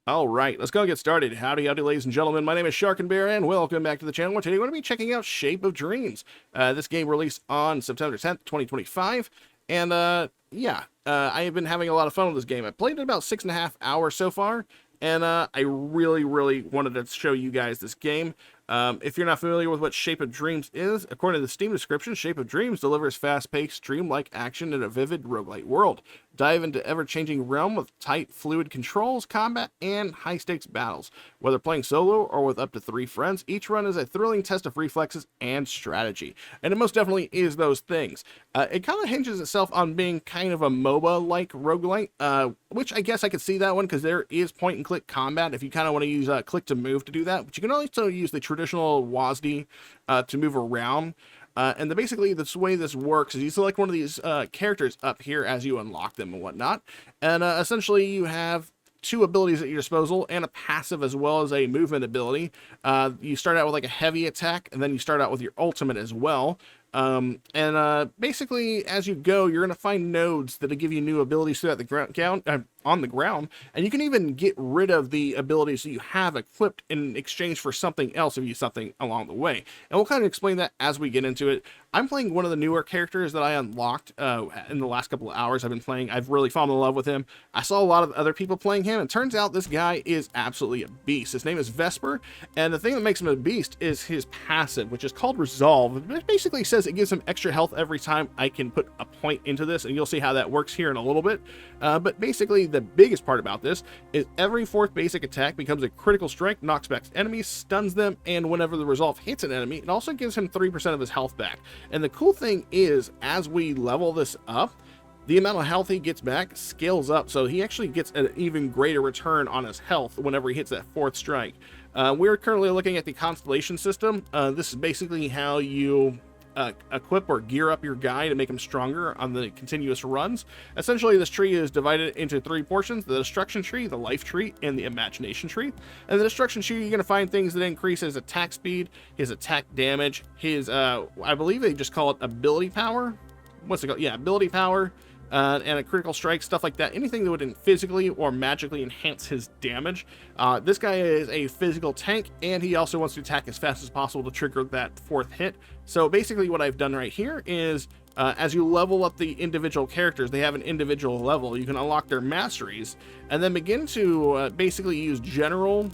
All right, let's go get started. Howdy, ladies and gentlemen. My name is Sharkinbear, and welcome back to the channel. Today, we're going to be checking out Shape of Dreams. This game released on September 10th, 2025. And, I have been having a lot of fun with this game. I played it about 6.5 hours so far, and I really wanted to show you guys this game. If you're not familiar with what Shape of Dreams is, according to the Steam description, Shape of Dreams delivers fast-paced, dreamlike action in a vivid roguelite world. Dive into ever-changing realm with tight, fluid controls, combat, and high-stakes battles. Whether playing solo or with up to 3 friends, each run is a thrilling test of reflexes and strategy. And it most definitely is those things. It kind of hinges itself on being kind of a MOBA-like roguelite, which I guess I could see that one because there is point-and-click combat if you kind of want to use click to move to do that. But you can also use the traditional WASD to move around. And basically, this way this works is you select one of these characters up here as you unlock them and whatnot. And essentially, you have 2 abilities at your disposal and a passive as well as a movement ability. You start out with like a heavy attack, and then you start out with your ultimate as well. Basically, as you go, you're going to find nodes that'll give you new abilities throughout the on the ground, and you can even get rid of the abilities that you have equipped in exchange for something else if you use something along the way. And we'll kind of explain that as we get into it. I'm playing one of the newer characters that I unlocked in the last couple of hours I've been playing. I've really fallen in love with him. I saw a lot of other people playing him, and it turns out this guy is absolutely a beast. His name is Vesper, and the thing that makes him a beast is his passive, which is called Resolve. It basically says it gives him extra health every time I can put a point into this, and you'll see how that works here in a little bit. But basically, the biggest part about this is every 4th basic attack becomes a critical strike, knocks back enemies, stuns them, and whenever the Resolve hits an enemy, it also gives him 3% of his health back. And the cool thing is, as we level this up, the amount of health he gets back scales up, so he actually gets an even greater return on his health whenever he hits that 4th strike. We're currently looking at the constellation system. This is basically how you equip or gear up your guy to make him stronger on the continuous runs. Essentially, this tree is divided into 3 portions: the destruction tree, the life tree, and the imagination tree. And the destruction tree, you're going to find things that increase his attack speed, his attack damage, his I believe they just call it ability power. What's it called? Yeah, ability power. And a critical strike, stuff like that. Anything that would physically or magically enhance his damage. This guy is a physical tank, and he also wants to attack as fast as possible to trigger that 4th hit. So basically what I've done right here is, as you level up the individual characters, they have an individual level. You can unlock their masteries, and then begin to basically use general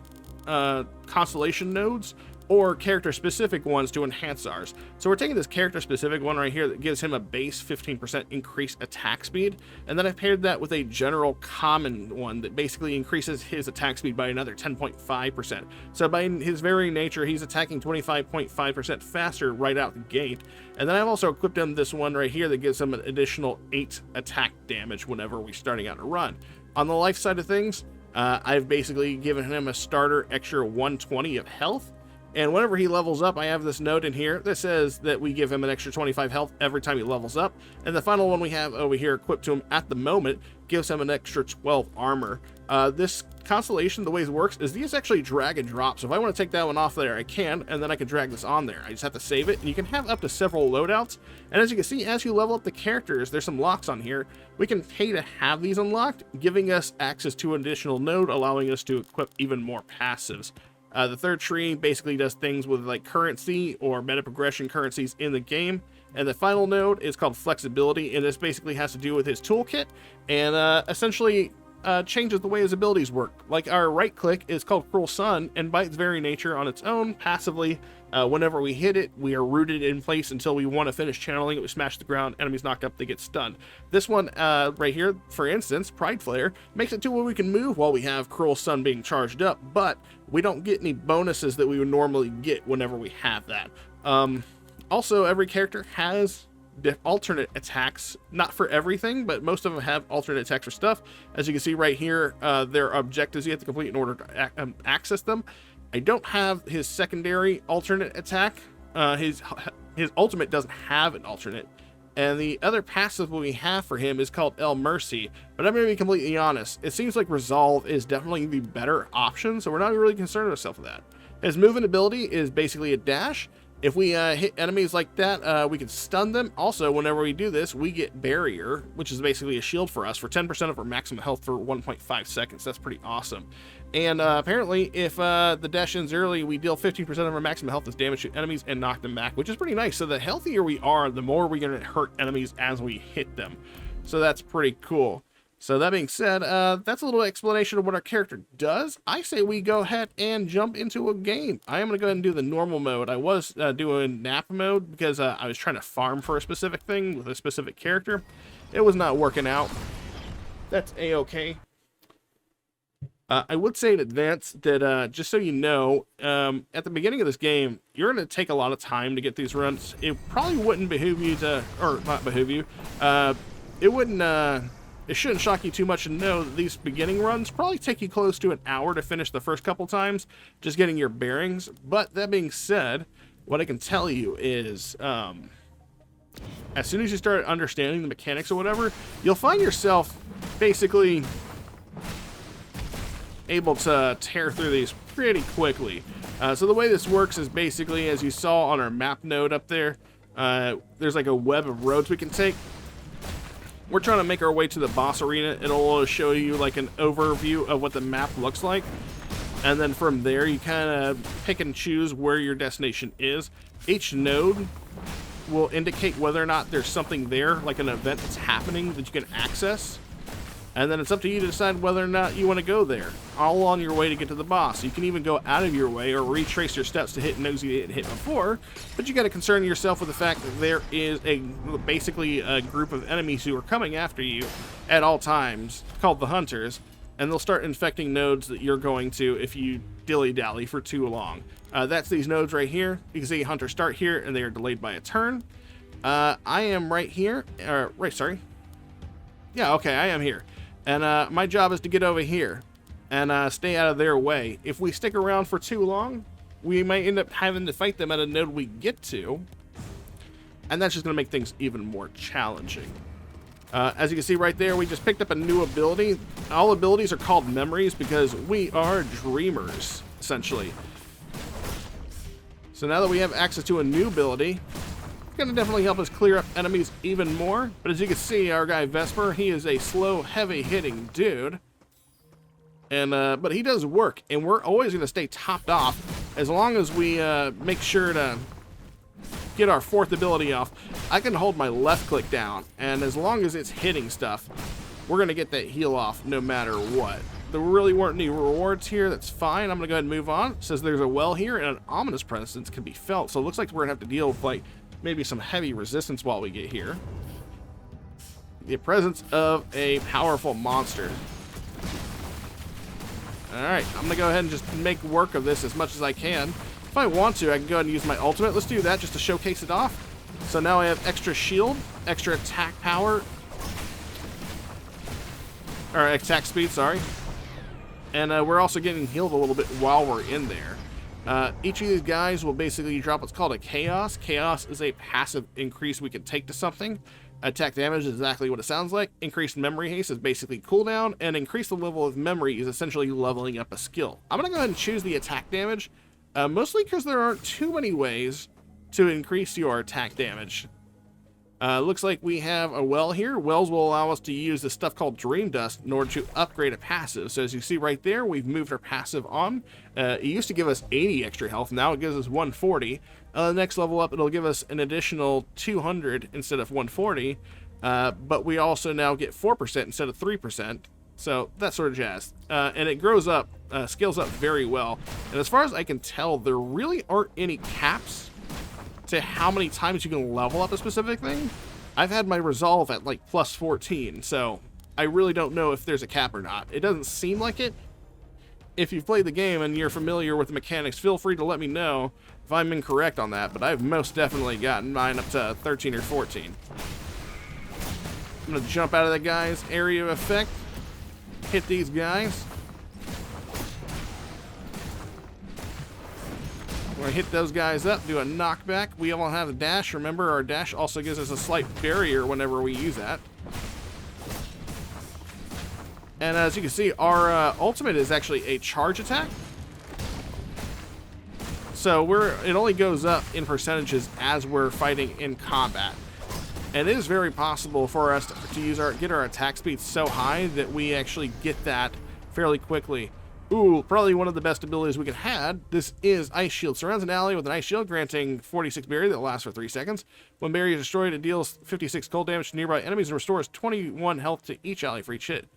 constellation nodes or character-specific ones to enhance ours. So we're taking this character-specific one right here that gives him a base 15% increased attack speed, and then I've paired that with a general common one that basically increases his attack speed by another 10.5%. So by his very nature, he's attacking 25.5% faster right out the gate. And then I've also equipped him this one right here that gives him an additional 8 attack damage whenever we're starting out a run. On the life side of things, I've basically given him a starter extra 120 of health. And whenever he levels up, I have this note in here that says that we give him an extra 25 health every time he levels up. And the final one we have over here equipped to him at the moment gives him an extra 12 armor. This constellation, the way it works is these actually drag and drop. So if I want to take that one off there, I can, and then I can drag this on there. I just have to save it, and you can have up to several loadouts. And as you can see, as you level up the characters, there's some locks on here. We can pay to have these unlocked, giving us access to an additional node, allowing us to equip even more passives. The 3rd tree basically does things with like currency or meta progression currencies in the game. And the final node is called flexibility, and this basically has to do with his toolkit and essentially changes the way his abilities work. Like our right click is called Cruel Sun, and by its very nature on its own, passively, whenever we hit it, we are rooted in place until we want to finish channeling it. We smash the ground, enemies knocked up, they get stunned. This one right here, for instance, Pride Flare, makes it to where we can move while we have Cruel Sun being charged up, but we don't get any bonuses that we would normally get whenever we have that. Also, every character has alternate attacks, not for everything, but most of them have alternate attacks for stuff. As you can see right here, there are objectives you have to complete in order to access them. I don't have his secondary alternate attack. His ultimate doesn't have an alternate. And the other passive we have for him is called El Mercy. But I'm going to be completely honest, it seems like Resolve is definitely the better option, so we're not really concerned ourselves with that. His movement ability is basically a dash, If we hit enemies like that, we can stun them. Also, whenever we do this, we get barrier, which is basically a shield for us for 10% of our maximum health for 1.5 seconds. That's pretty awesome. And apparently, if the dash ends early, we deal 15% of our maximum health as damage to enemies and knock them back, which is pretty nice. So the healthier we are, the more we're going to hurt enemies as we hit them. So that's pretty cool. So that being said, that's a little explanation of what our character does. I say we go ahead and jump into a game. I am going to go ahead and do the normal mode. I was doing nap mode because I was trying to farm for a specific thing with a specific character. It was not working out. That's a-okay. I would say in advance that, just so you know, at the beginning of this game, you're going to take a lot of time to get these runs. It probably wouldn't behoove you to, or not behoove you, it wouldn't, it shouldn't shock you too much to know that these beginning runs probably take you close to an hour to finish the first couple times, just getting your bearings. But that being said, what I can tell you is, as soon as you start understanding the mechanics or whatever, you'll find yourself basically able to tear through these pretty quickly. So the way this works is basically, as you saw on our map node up there, there's like a web of roads we can take. We're trying to make our way to the boss arena. It'll show you like an overview of what the map looks like. And then from there, you kind of pick and choose where your destination is. Each node will indicate whether or not there's something there, like an event that's happening that you can access. And then it's up to you to decide whether or not you want to go there, all on your way to get to the boss. You can even go out of your way or retrace your steps to hit nodes you didn't hit before, but you got to concern yourself with the fact that there is basically a group of enemies who are coming after you at all times, called the Hunters, and they'll start infecting nodes that you're going to if you dilly-dally for too long. That's these nodes right here. You can see Hunters start here, and they are delayed by a turn. I am right here, yeah, okay, I am here. And my job is to get over here and stay out of their way. If we stick around for too long, we might end up having to fight them at a node we get to. And that's just going to make things even more challenging. As you can see right there, we just picked up a new ability. All abilities are called memories because we are dreamers, essentially. So now that we have access to a new ability, gonna definitely help us clear up enemies even more. But as you can see, our guy Vesper, he is a slow, heavy-hitting dude, and but he does work, and we're always gonna stay topped off as long as we make sure to get our fourth ability off. I can hold my left click down, and as long as it's hitting stuff, we're gonna get that heal off no matter what. There really weren't any rewards here. That's fine. I'm gonna go ahead and move on. It says there's a well here, and an ominous presence can be felt. So it looks like we're gonna have to deal with like maybe some heavy resistance while we get here. The presence of a powerful monster. Alright, I'm going to go ahead and just make work of this as much as I can. If I want to, I can go ahead and use my ultimate. Let's do that just to showcase it off. So now I have extra shield, extra attack power. Or attack speed, sorry. And we're also getting healed a little bit while we're in there. Each of these guys will basically drop what's called a chaos. Chaos is a passive increase we can take to something. Attack damage is exactly what it sounds like. Increased memory haste is basically cooldown, and increase the level of memory is essentially leveling up a skill. I'm going to go ahead and choose the attack damage, mostly because there aren't too many ways to increase your attack damage. Looks like we have a well here. Wells will allow us to use this stuff called Dream Dust in order to upgrade a passive. So as you see right there, we've moved our passive on. It used to give us 80 extra health. Now it gives us 140. Next level up, it'll give us an additional 200 instead of 140. But we also now get 4% instead of 3%. So that sort of jazz. And it grows up, scales up very well. And as far as I can tell, there really aren't any caps to how many times you can level up a specific thing. I've had my resolve at like plus 14, so I really don't know if there's a cap or not. It doesn't seem like it. If you've played the game and you're familiar with the mechanics, feel free to let me know if I'm incorrect on that, but I've most definitely gotten mine up to 13 or 14. I'm gonna jump out of that guy's area of effect, hit these guys. We're gonna hit those guys up, do a knockback. We all have a dash. Remember, our dash also gives us a slight barrier whenever we use that. And as you can see, our ultimate is actually a charge attack. So it only goes up in percentages as we're fighting in combat. And it is very possible for us to get our attack speed so high that we actually get that fairly quickly. Ooh, probably one of the best abilities we could have. This is Ice Shield. Surrounds an ally with an Ice Shield, granting 46 barrier that lasts for 3 seconds. When barrier is destroyed, it deals 56 cold damage to nearby enemies and restores 21 health to each ally for each hit.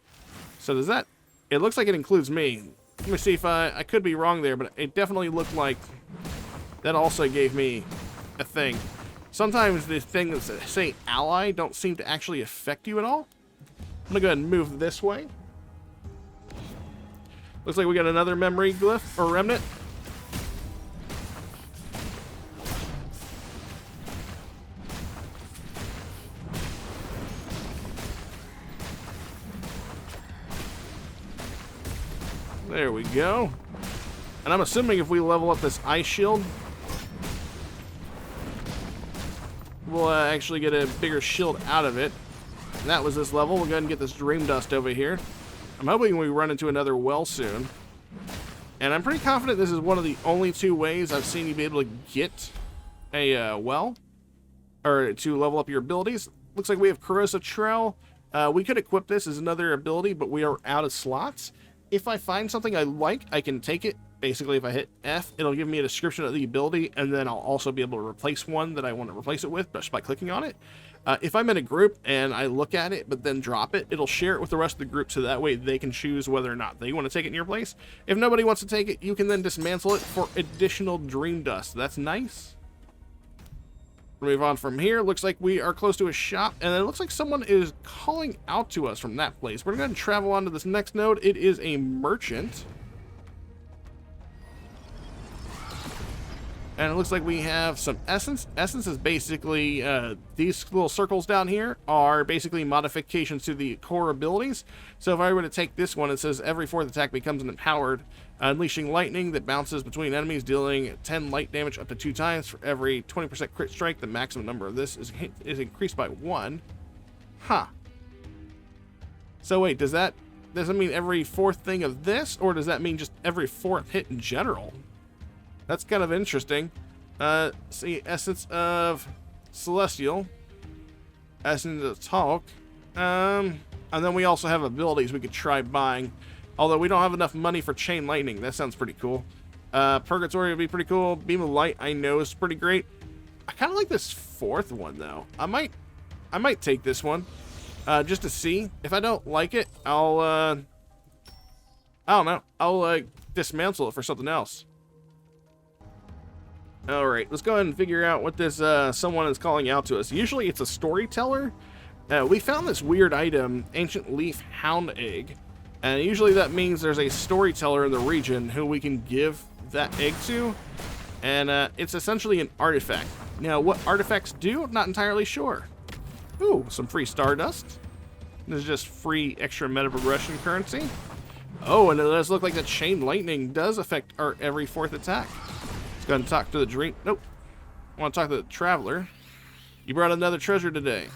So does that... It looks like it includes me. Let me see if I could be wrong there, but it definitely looked like that also gave me a thing. Sometimes the things that say ally don't seem to actually affect you at all. I'm going to go ahead and move this way. Looks like we got another memory glyph or remnant. There we go. And I'm assuming if we level up this ice shield, we'll actually get a bigger shield out of it. And that was this level. We'll go ahead and get this dream dust over here. I'm hoping we run into another well soon. And I'm pretty confident this is one of the only 2 ways I've seen you be able to get a well. Or to level up your abilities. Looks like we have Corrosive Trail. We could equip this as another ability, but we are out of slots. If I find something I like, I can take it. Basically, if I hit F, it'll give me a description of the ability, and then I'll also be able to replace one that I want to replace it with just by clicking on it. If I'm in a group and I look at it, but then drop it, it'll share it with the rest of the group so that way they can choose whether or not they want to take it in your place. If nobody wants to take it, you can then dismantle it for additional dream dust. That's nice. We'll move on from here. Looks like we are close to a shop, and it looks like someone is calling out to us from that place. We're going to travel on to this next node. It is a merchant. And it looks like we have some essence. Essence is basically, these little circles down here are basically modifications to the core abilities. So if I were to take this one, it says every 4th attack becomes an empowered, unleashing lightning that bounces between enemies, dealing 10 light damage up to 2 times. For every 20% crit strike, the maximum number of this is increased by 1. Huh. So wait, does that mean every 4th thing of this, or does that mean just every 4th hit in general? That's kind of interesting. See, Essence of Celestial. Essence of Talk. And then we also have abilities we could try buying. Although we don't have enough money for Chain Lightning. That sounds pretty cool. Purgatory would be pretty cool. Beam of Light, I know, is pretty great. I kind of like this 4th one, though. I might take this one. Just to see. If I don't like it, I don't know. I'll dismantle it for something else. Alright, let's go ahead and figure out what this someone is calling out to us. Usually it's a storyteller. We found this weird item, Ancient Leaf Hound Egg. And usually that means there's a storyteller in the region who we can give that egg to. And it's essentially an artifact. Now, what artifacts do? Not entirely sure. Ooh, some free Stardust. This is just free extra meta progression currency. Oh, and it does look like the Chain Lightning does affect our every 4th attack. Let's go ahead and talk to the dream. Nope. I want to talk to the traveler. You brought another treasure today.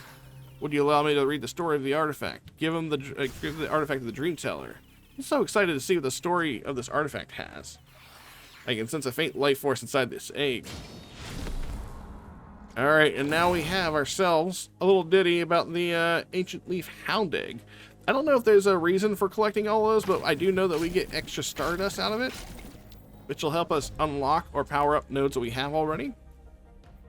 Would you allow me to read the story of the artifact? Give him give the artifact to the dream teller. I'm so excited to see what the story of this artifact has. I can sense a faint life force inside this egg. Alright, and now we have ourselves a little ditty about the Ancient Leaf Hound Egg. I don't know if there's a reason for collecting all those, but I do know that we get extra Stardust out of it, which will help us unlock or power up nodes that we have already.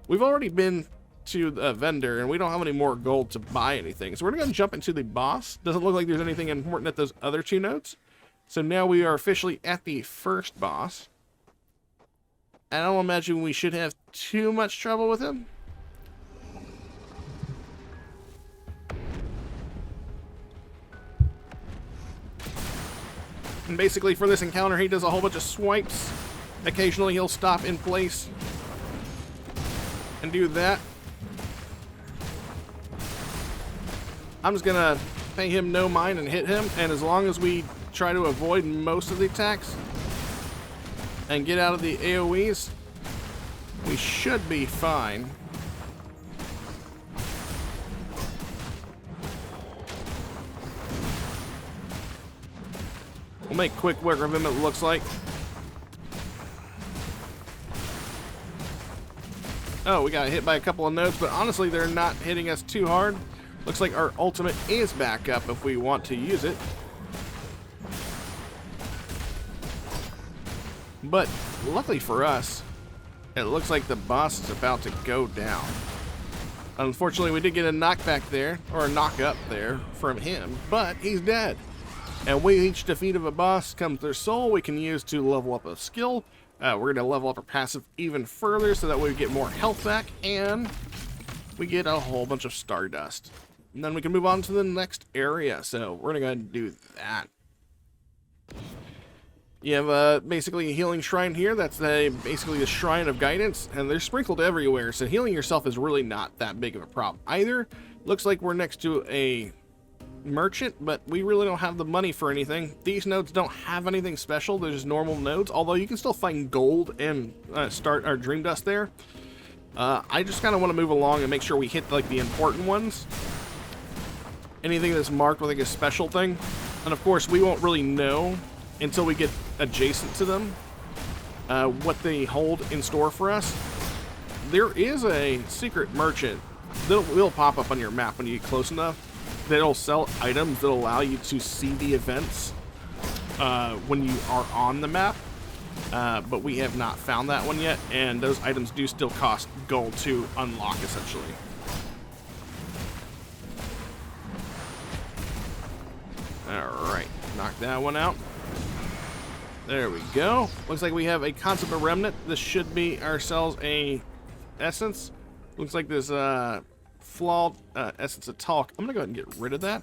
We've already been to the vendor, and we don't have any more gold to buy anything. So we're going to jump into the boss. Doesn't look like there's anything important at those other 2 nodes. So now we are officially at the first boss. I don't imagine we should have too much trouble with him. And basically for this encounter, he does a whole bunch of swipes. Occasionally he'll stop in place and do that. I'm just gonna pay him no mind and hit him, and as long as we try to avoid most of the attacks and get out of the AoEs, we should be fine. We'll make quick work of him, it looks like. Oh, we got hit by a couple of nodes, but honestly, they're not hitting us too hard. Looks like our ultimate is back up if we want to use it. But luckily for us, it looks like the boss is about to go down. Unfortunately, we did get a knockback there, or a knock up there from him, but he's dead. And with each defeat of a boss comes their soul we can use to level up a skill. We're going to level up our passive even further so that way we get more health back, and we get a whole bunch of stardust. And then we can move on to the next area, so we're going to go ahead and do that. You have basically a healing shrine here. That's basically the shrine of guidance, and they're sprinkled everywhere, so healing yourself is really not that big of a problem either. Looks like we're next to a merchant, but we really don't have the money for anything. These nodes don't have anything special. They're just normal nodes, although you can still find gold and start our dream dust there. I just kind of want to move along and make sure we hit like the important ones. Anything that's marked with like a special thing, and of course we won't really know until we get adjacent to them what they hold in store for us. There is a secret merchant that will pop up on your map when you get close enough. That'll sell items that allow you to see the events when you are on the map, but we have not found that one yet, and those items do still cost gold to unlock, essentially. Alright, knock that one out. There we go. Looks like we have a concept of remnant. This should be ourselves a essence. Looks like this flawed essence of talk. I'm gonna go ahead and get rid of that.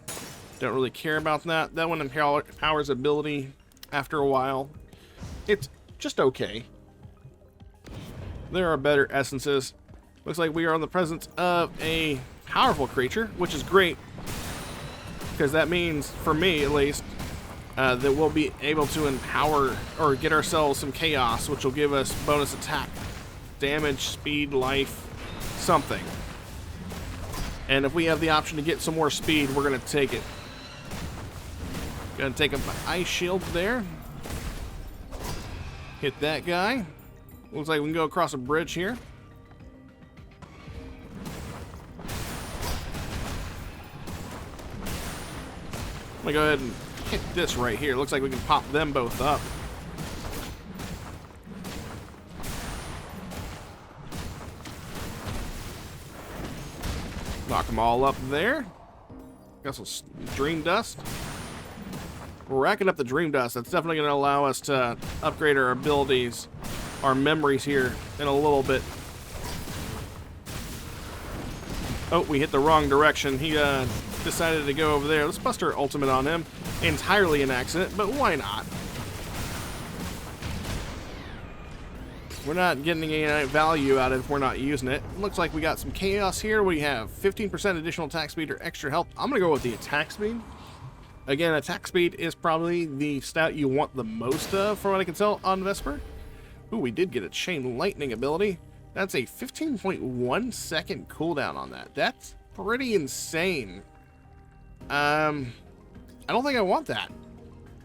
Don't really care about that. That one empowers ability after a while. It's just okay. There are better essences. Looks like we are in the presence of a powerful creature, which is great, because that means, for me at least, that we'll be able to empower or get ourselves some chaos, which will give us bonus attack, damage, speed, life, something. And if we have the option to get some more speed, we're going to take it. Going to take up the ice shield there. Hit that guy. Looks like we can go across a bridge here. I'm going to go ahead and hit this right here. Looks like we can pop them both up. Knock them all up there. Got some dream dust. We're racking up the dream dust. That's definitely going to allow us to upgrade our abilities, our memories here in a little bit. Oh, we hit the wrong direction. He decided to go over there. Let's bust our ultimate on him. Entirely an accident, but why not? We're not getting any value out of it if we're not using it. Looks like we got some chaos here. We have 15% additional attack speed or extra health. I'm going to go with the attack speed. Again, attack speed is probably the stat you want the most of, from what I can tell, on Vesper. Ooh, we did get a chain lightning ability. That's a 15.1 second cooldown on that. That's pretty insane. I don't think I want that.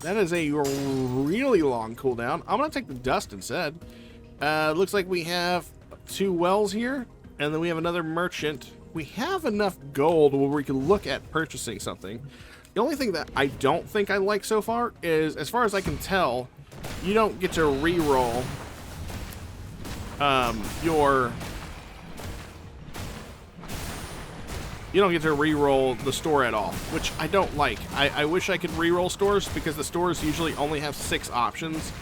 That is a really long cooldown. I'm going to take the dust instead. Looks like we have 2 wells here, and then we have another merchant. We have enough gold where we can look at purchasing something. The only thing that I don't think I like so far is, as far as I can tell, you don't get to re-roll you don't get to re-roll the store at all, which I don't like. I wish I could re-roll stores, because the stores usually only have 6 options.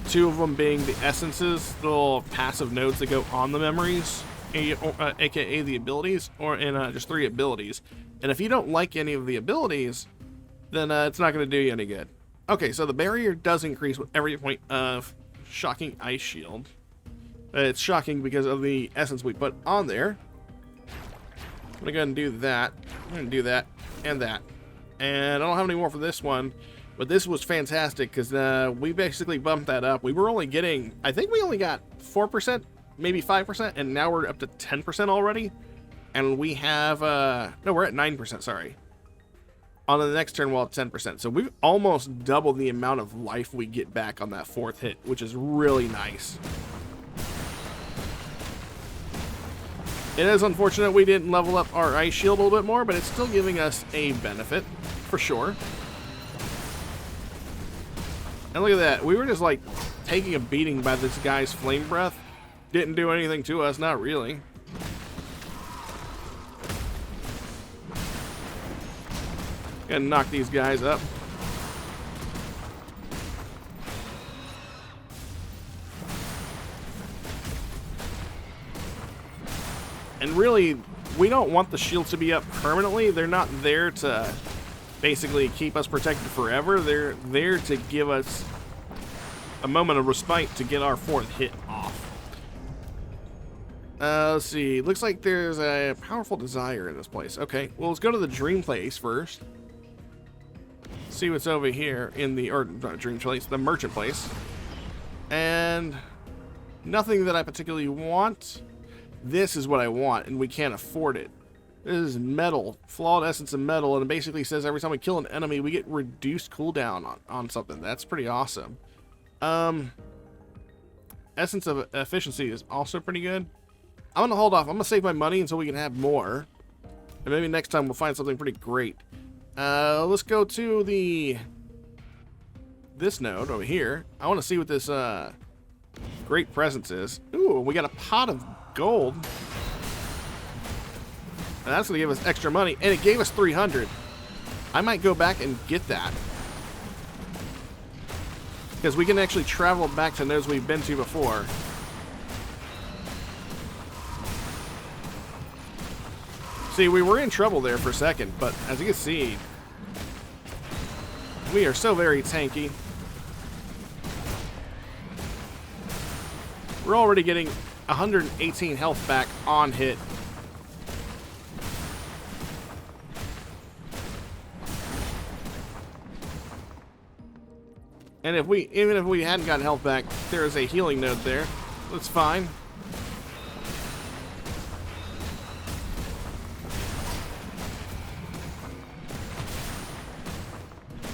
2 of them being the essences, the little passive nodes that go on the memories, aka the abilities, or in just 3 abilities. And if you don't like any of the abilities, then it's not going to do you any good. Okay, so the barrier does increase with every point of shocking ice shield. It's shocking because of the essence we put on there. I'm going to go ahead and do that. I'm going to do that and that. And I don't have any more for this one. But this was fantastic because we basically bumped that up. We were only getting, I think we only got 4%, maybe 5%, and now we're up to 10% already. And we have, no, we're at 9%, sorry. On the next turn, we'll have 10%. So we've almost doubled the amount of life we get back on that 4th hit, which is really nice. It is unfortunate we didn't level up our ice shield a little bit more, but it's still giving us a benefit, for sure. And look at that. We were just, like, taking a beating by this guy's flame breath. Didn't do anything to us, not really. Gonna knock these guys up. And really, we don't want the shields to be up permanently. They're not there to basically keep us protected forever. They're there to give us a moment of respite to get our fourth hit off. Let's see. Looks like there's a powerful desire in this place. Okay, well, let's go to the dream place first. See what's over here in the, or not dream place, the merchant place. And nothing that I particularly want. This is what I want, and we can't afford it. This is metal, flawed essence of metal, and it basically says every time we kill an enemy, we get reduced cooldown on something. That's pretty awesome. Essence of efficiency is also pretty good. I'm gonna hold off. I'm gonna save my money until we can have more, and maybe next time we'll find something pretty great. Let's go to this node over here. I want to see what this great presence is. Ooh, we got a pot of gold. And that's going to give us extra money. And it gave us 300. I might go back and get that. Because we can actually travel back to nodes we've been to before. See, we were in trouble there for a second. But as you can see, we are so very tanky. We're already getting 118 health back on hit. And even if we hadn't gotten health back, there is a healing node there. That's fine.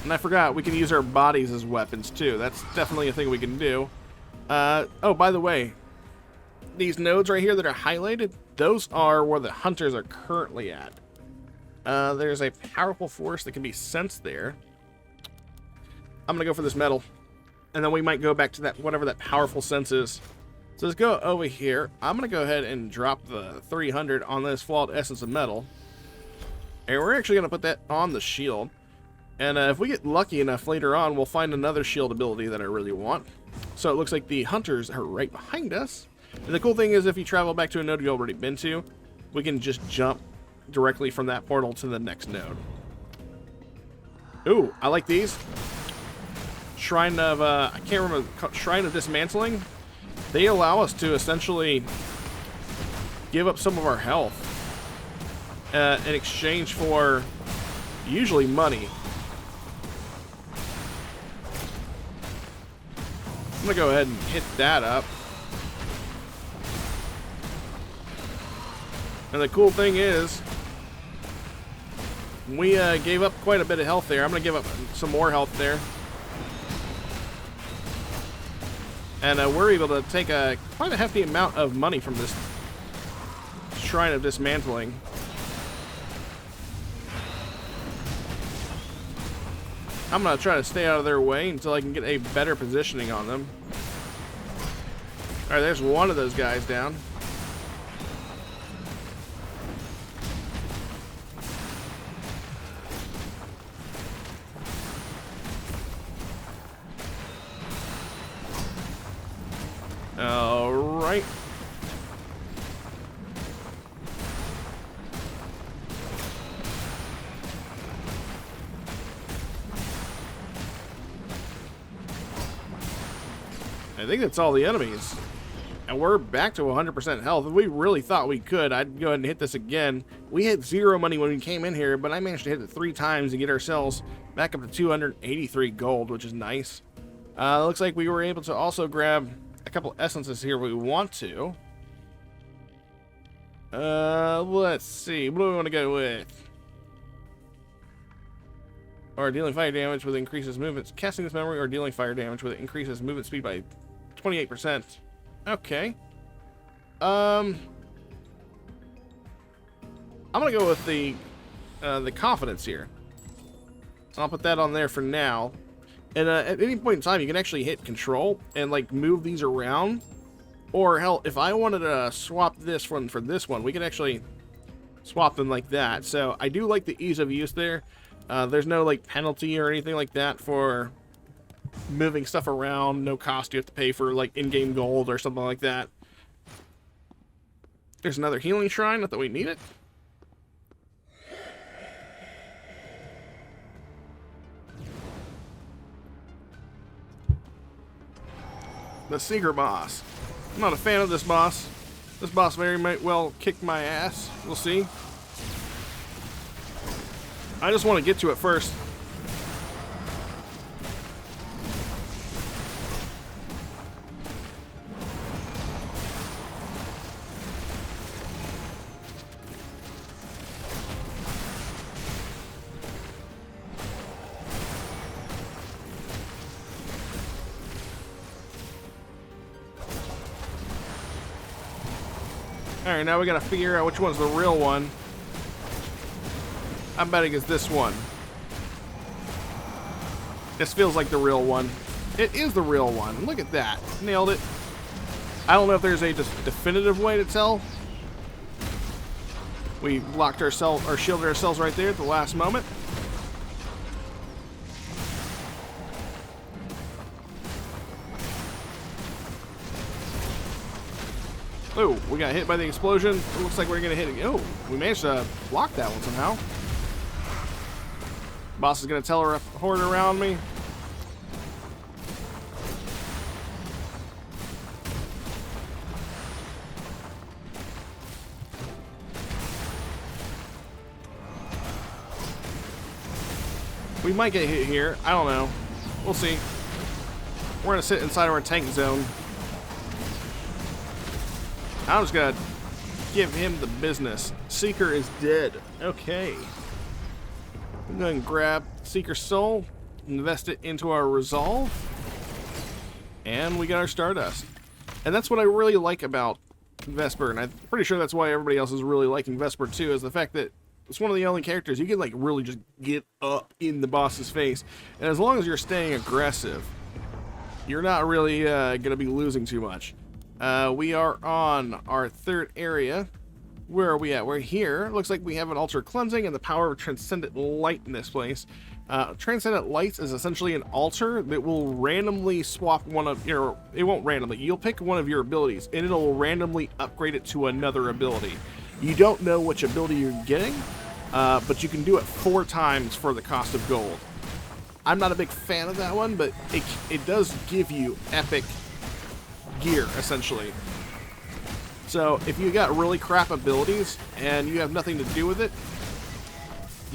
And I forgot, we can use our bodies as weapons too. That's definitely a thing we can do. Oh, by the way, these nodes right here that are highlighted, those are where the hunters are currently at. There's a powerful force that can be sensed there. I'm gonna go for this metal, and then we might go back to that, whatever that powerful sense is. So let's go over here. I'm gonna go ahead and drop the 300 on this flawed essence of metal, and we're actually gonna put that on the shield. And if we get lucky enough later on, we'll find another shield ability that I really want. So it looks like the hunters are right behind us. And the cool thing is, if you travel back to a node you've already been to, we can just jump directly from that portal to the next node. Ooh, I like these. Shrine of, I can't remember, Shrine of Dismantling. They allow us to essentially give up some of our health in exchange for usually money. I'm gonna go ahead and hit that up. And the cool thing is, we gave up quite a bit of health there. I'm gonna give up some more health there. And we're able to take quite a hefty amount of money from this Shrine of Dismantling. I'm going to try to stay out of their way until I can get a better positioning on them. Alright, there's one of those guys down. Alright. I think that's all the enemies. And we're back to 100% health. If we really thought we could, I'd go ahead and hit this again. We had 0 money when we came in here, but I managed to hit it 3 times and get ourselves back up to 283 gold, which is nice. Looks like we were able to also grab a couple essences here if we want to. Let's see. What do we want to go with? Or dealing fire damage with increases movement. Casting this memory or dealing fire damage with increases movement speed by 28%. Okay. I'm gonna go with the confidence here. I'll put that on there for now. And at any point in time, you can actually hit control and like move these around. Or hell, if I wanted to swap this one for this one, we could actually swap them like that. So I do like the ease of use there. There's no like penalty or anything like that for moving stuff around. No cost you have to pay for like in-game gold or something like that. There's another healing shrine, not that we need it. The secret boss. I'm not a fan of this boss. This boss very might well kick my ass. We'll see. I just want to get to it first. Alright, now we gotta figure out which one's the real one. I'm betting it's this one. This feels like the real one. It is the real one. Look at that. Nailed it. I don't know if there's a definitive way to tell. We locked ourselves, or shielded ourselves right there at the last moment. Oh, we got hit by the explosion. It looks like we're gonna hit it. Oh, we managed to block that one somehow. Boss is gonna tell her horde around me. We might get hit here. I don't know. We'll see. We're gonna sit inside of our tank zone. I'm just gonna give him the business. Seeker is dead. Okay. I'm gonna grab Seeker's soul, invest it into our resolve, and we got our Stardust. And that's what I really like about Vesper, and I'm pretty sure that's why everybody else is really liking Vesper too, is the fact that it's one of the only characters you can like really just get up in the boss's face. And as long as you're staying aggressive, you're not really gonna be losing too much. We are on our third area. Where are we at? We're here. Looks like we have an altar cleansing and the power of transcendent light in this place. Transcendent lights is essentially an altar that will randomly swap one of your... It won't randomly. You'll pick one of your abilities and it'll randomly upgrade it to another ability. You don't know which ability you're getting, but you can do it 4 times for the cost of gold. I'm not a big fan of that one, but it does give you epic gear, essentially. So if you got really crap abilities and you have nothing to do with it,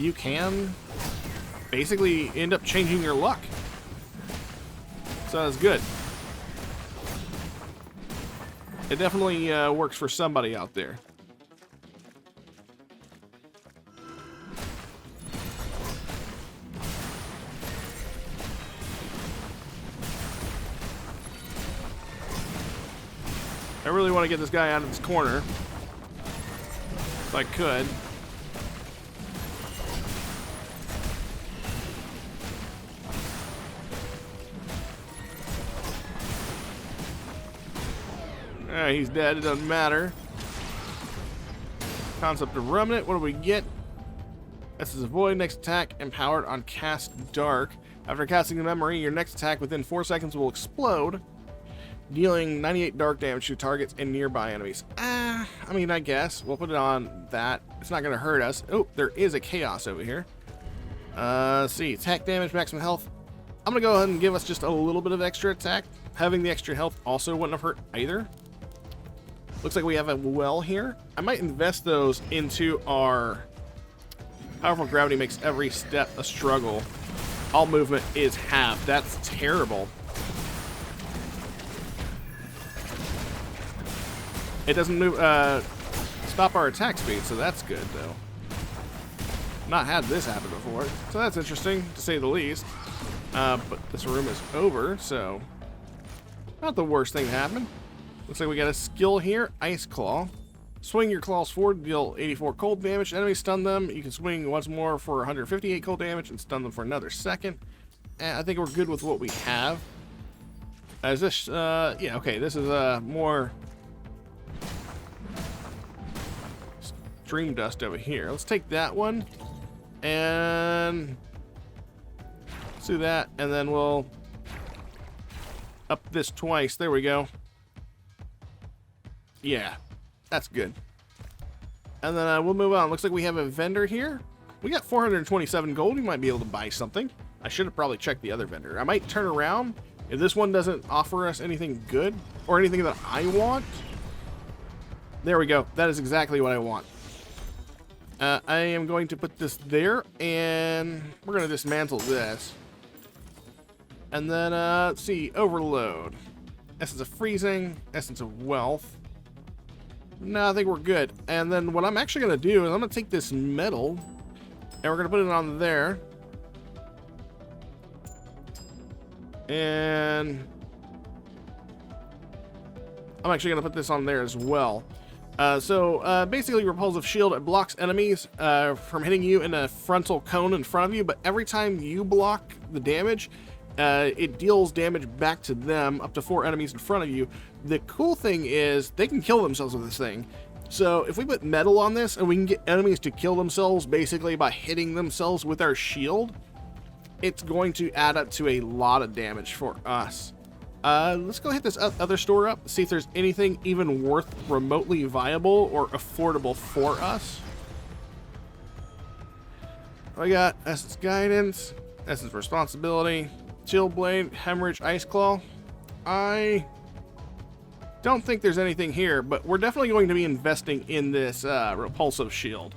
you can basically end up changing your luck. So that's good. It definitely works for somebody out there. I really want to get this guy out of this corner, if I could. Alright, he's dead, it doesn't matter. Concept of Remnant, what do we get? This is a void, next attack, empowered on Cast Dark. After casting the memory, your next attack within 4 seconds will explode, dealing 98 dark damage to targets and nearby enemies. I mean, I guess. We'll put it on that. It's not going to hurt us. Oh, there is a chaos over here. Let's see. Attack damage, maximum health. I'm going to go ahead and give us just a little bit of extra attack. Having the extra health also wouldn't have hurt either. Looks like we have a well here. I might invest those into our... Powerful gravity makes every step a struggle. All movement is halved. That's terrible. It doesn't move, stop our attack speed, so that's good, though. Not had this happen before, so that's interesting, to say the least. But this room is over, so not the worst thing to happen. Looks like we got a skill here, Ice Claw. Swing your claws forward, deal 84 cold damage. Enemies stun them. You can swing once more for 158 cold damage and stun them for another second. And I think we're good with what we have. Is this, yeah, okay, this is more Dream Dust over here. Let's take that one and let's do that, and then we'll up this twice. There we go. Yeah, that's good. And then we'll move on. Looks like we have a vendor here. We got 427 gold. We might be able to buy something. I should have probably checked the other vendor. I might turn around if this one doesn't offer us anything good or anything that I want. There we go. That is exactly what I want. I am going to put this there, and we're going to dismantle this. And then, let's see, overload. Essence of freezing, essence of wealth. No, I think we're good. And then what I'm actually going to do is I'm going to take this metal, and we're going to put it on there. And I'm actually going to put this on there as well. Basically, Repulsive Shield, it blocks enemies from hitting you in a frontal cone in front of you, but every time you block the damage, it deals damage back to them, up to 4 enemies in front of you. The cool thing is they can kill themselves with this thing. So if we put metal on this and we can get enemies to kill themselves basically by hitting themselves with our shield, it's going to add up to a lot of damage for us. Let's go hit this other store up, see if there's anything even worth remotely viable or affordable for us. I got Essence Guidance, Essence Responsibility, Chill Blade, Hemorrhage, Ice Claw. I don't think there's anything here, but we're definitely going to be investing in this Repulsive Shield.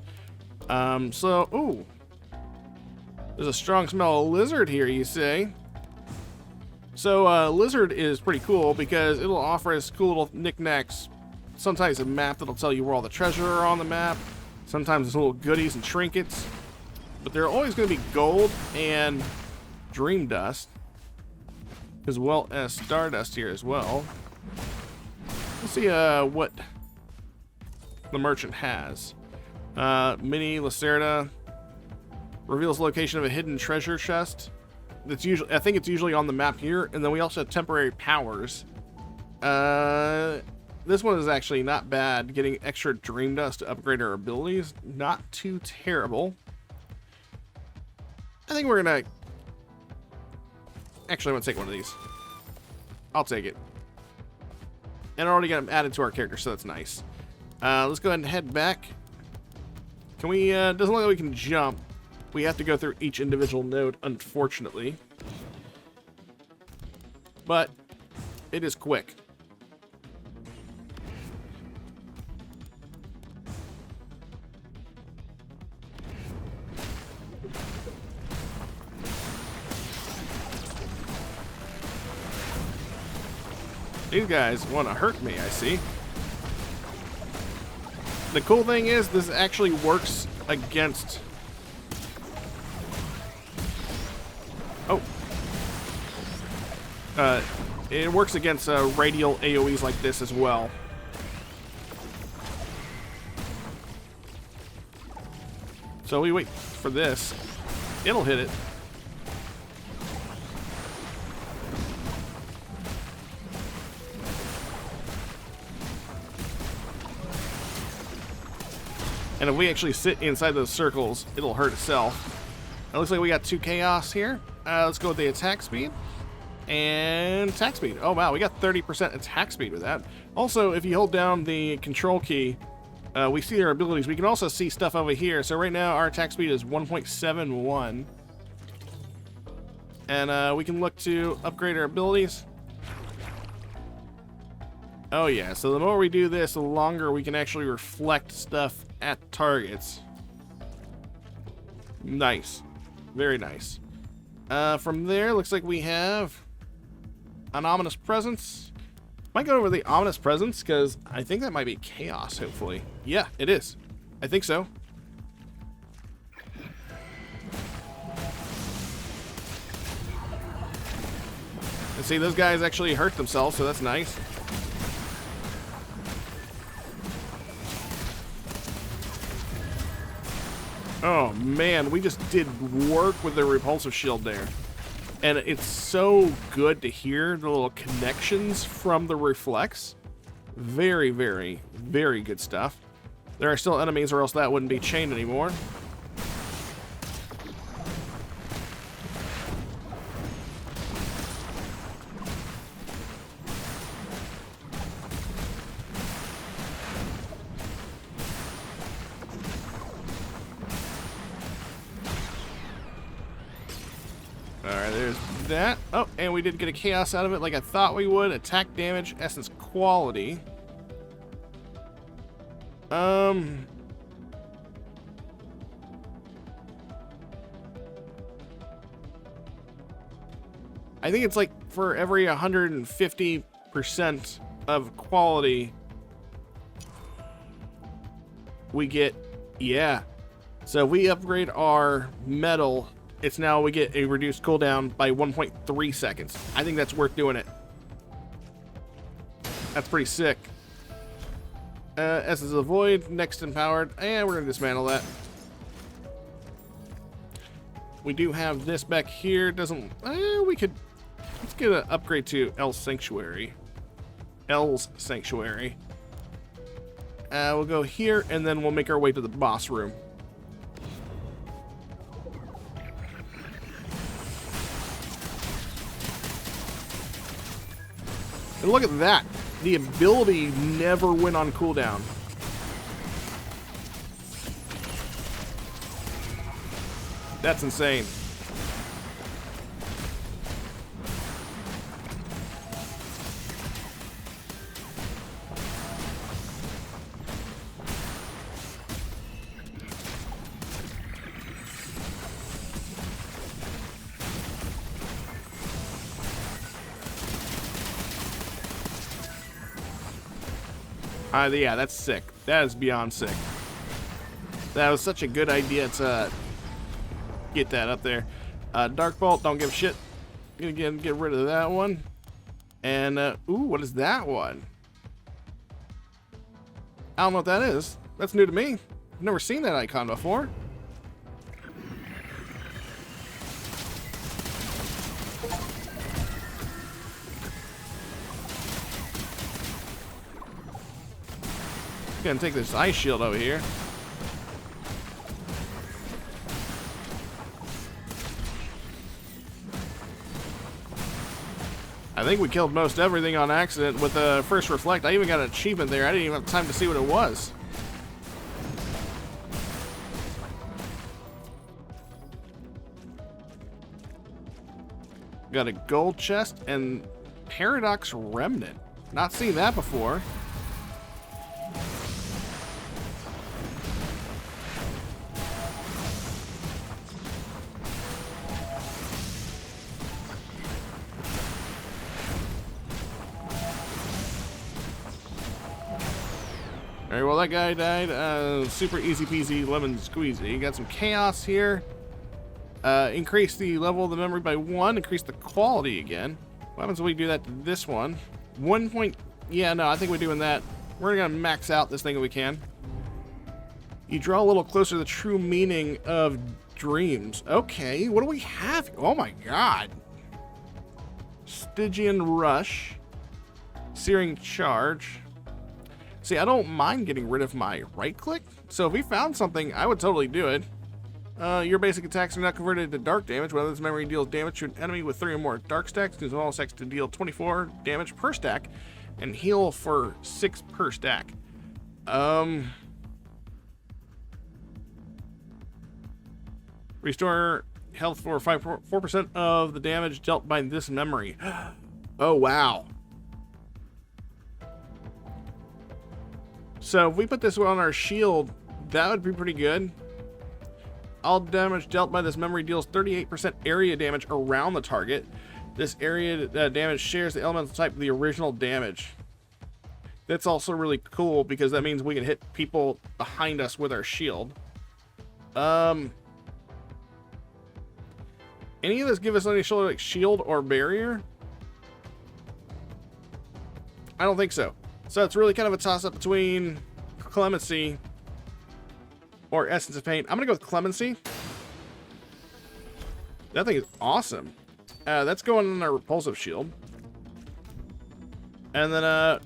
Ooh. There's a strong smell of lizard here, you say? So, lizard is pretty cool because it'll offer us cool little knickknacks. Sometimes a map that'll tell you where all the treasure are on the map. Sometimes it's little goodies and trinkets. But they're always going to be gold and dream dust, as well as stardust here as well. Let's see what the merchant has. Mini Lacerda reveals the location of a hidden treasure chest. That's usually, I think it's usually on the map here, and then we also have temporary powers. This one is actually not bad. Getting extra dream dust to upgrade our abilities, not too terrible. I think we're gonna. Actually, I'm gonna take one of these. I'll take it. And I already got them added to our character, so that's nice. Let's go ahead and head back. Can we? Doesn't look like we can jump. We have to go through each individual node, unfortunately. But it is quick. These guys want to hurt me, I see. The cool thing is, this actually works against... Oh. It works against radial AoEs like this as well. So we wait for this. It'll hit it. And if we actually sit inside those circles, it'll hurt itself. It looks like we got 2 chaos here. Let's go with the attack speed. And attack speed. Oh wow, we got 30% attack speed with that. Also, if you hold down the control key, we see their abilities. We can also see stuff over here. So right now, our attack speed is 1.71. And we can look to upgrade our abilities. Oh yeah, so the more we do this, the longer we can actually reflect stuff at targets. Nice. Very nice. From there, looks like we have an Ominous Presence. Might go over the Ominous Presence, because I think that might be Chaos, hopefully. Yeah, it is. I think so. And see, those guys actually hurt themselves, so that's nice. Oh man, we just did work with the repulsive shield there. And it's so good to hear the little connections from the reflex. Very, very, very good stuff. There are still enemies, or else that wouldn't be chained anymore. Alright, there's that. Oh, and we did get a chaos out of it like I thought we would. Attack damage, essence quality. I think it's like for every 150% of quality we get, yeah. So if we upgrade our metal, it's now we get a reduced cooldown by 1.3 seconds. I think that's worth doing it. That's pretty sick. Essence of the Void, next empowered, and we're gonna dismantle that. We do have this back here. Doesn't we could let's get an upgrade to L's Sanctuary. L's Sanctuary. We'll go here, and then we'll make our way to the boss room. And look at that. The ability never went on cooldown. That's insane. Yeah, that's sick. That is beyond sick. That was such a good idea to get that up there. Dark Bolt, don't give a shit. Gonna get rid of that one. And, ooh, what is that one? I don't know what that is. That's new to me. I've never seen that icon before. Gonna take this ice shield over here. I think we killed most everything on accident with the first reflect. I even got an achievement there. I didn't even have time to see what it was. Got a gold chest and Paradox Remnant. Not seen that before. Alright, well that guy died. Super easy peasy lemon squeezy. Got some chaos here. Increase the level of the memory by 1. Increase the quality again. What happens when we do that to this one? 1 point... Yeah, no, I think we're doing that. We're gonna max out this thing if we can. You draw a little closer to the true meaning of dreams. Okay, what do we have? Oh my god. Stygian Rush. Searing Charge. See, I don't mind getting rid of my right click. So if we found something, I would totally do it. Your basic attacks are not converted to dark damage. Whether this memory deals damage to an enemy with 3 or more dark stacks, use all stacks to deal 24 damage per stack, and heal for 6 per stack. Restore health for 4% of the damage dealt by this memory. Oh wow. So if we put this one on our shield, that would be pretty good. All damage dealt by this memory deals 38% area damage around the target. This area damage shares the elemental type of the original damage. That's also really cool because that means we can hit people behind us with our shield. Any of this give us any sort of like shield or barrier? I don't think so. So it's really kind of a toss-up between Clemency or Essence of Pain. I'm gonna go with Clemency. That thing is awesome. That's going on our Repulsive Shield. And then,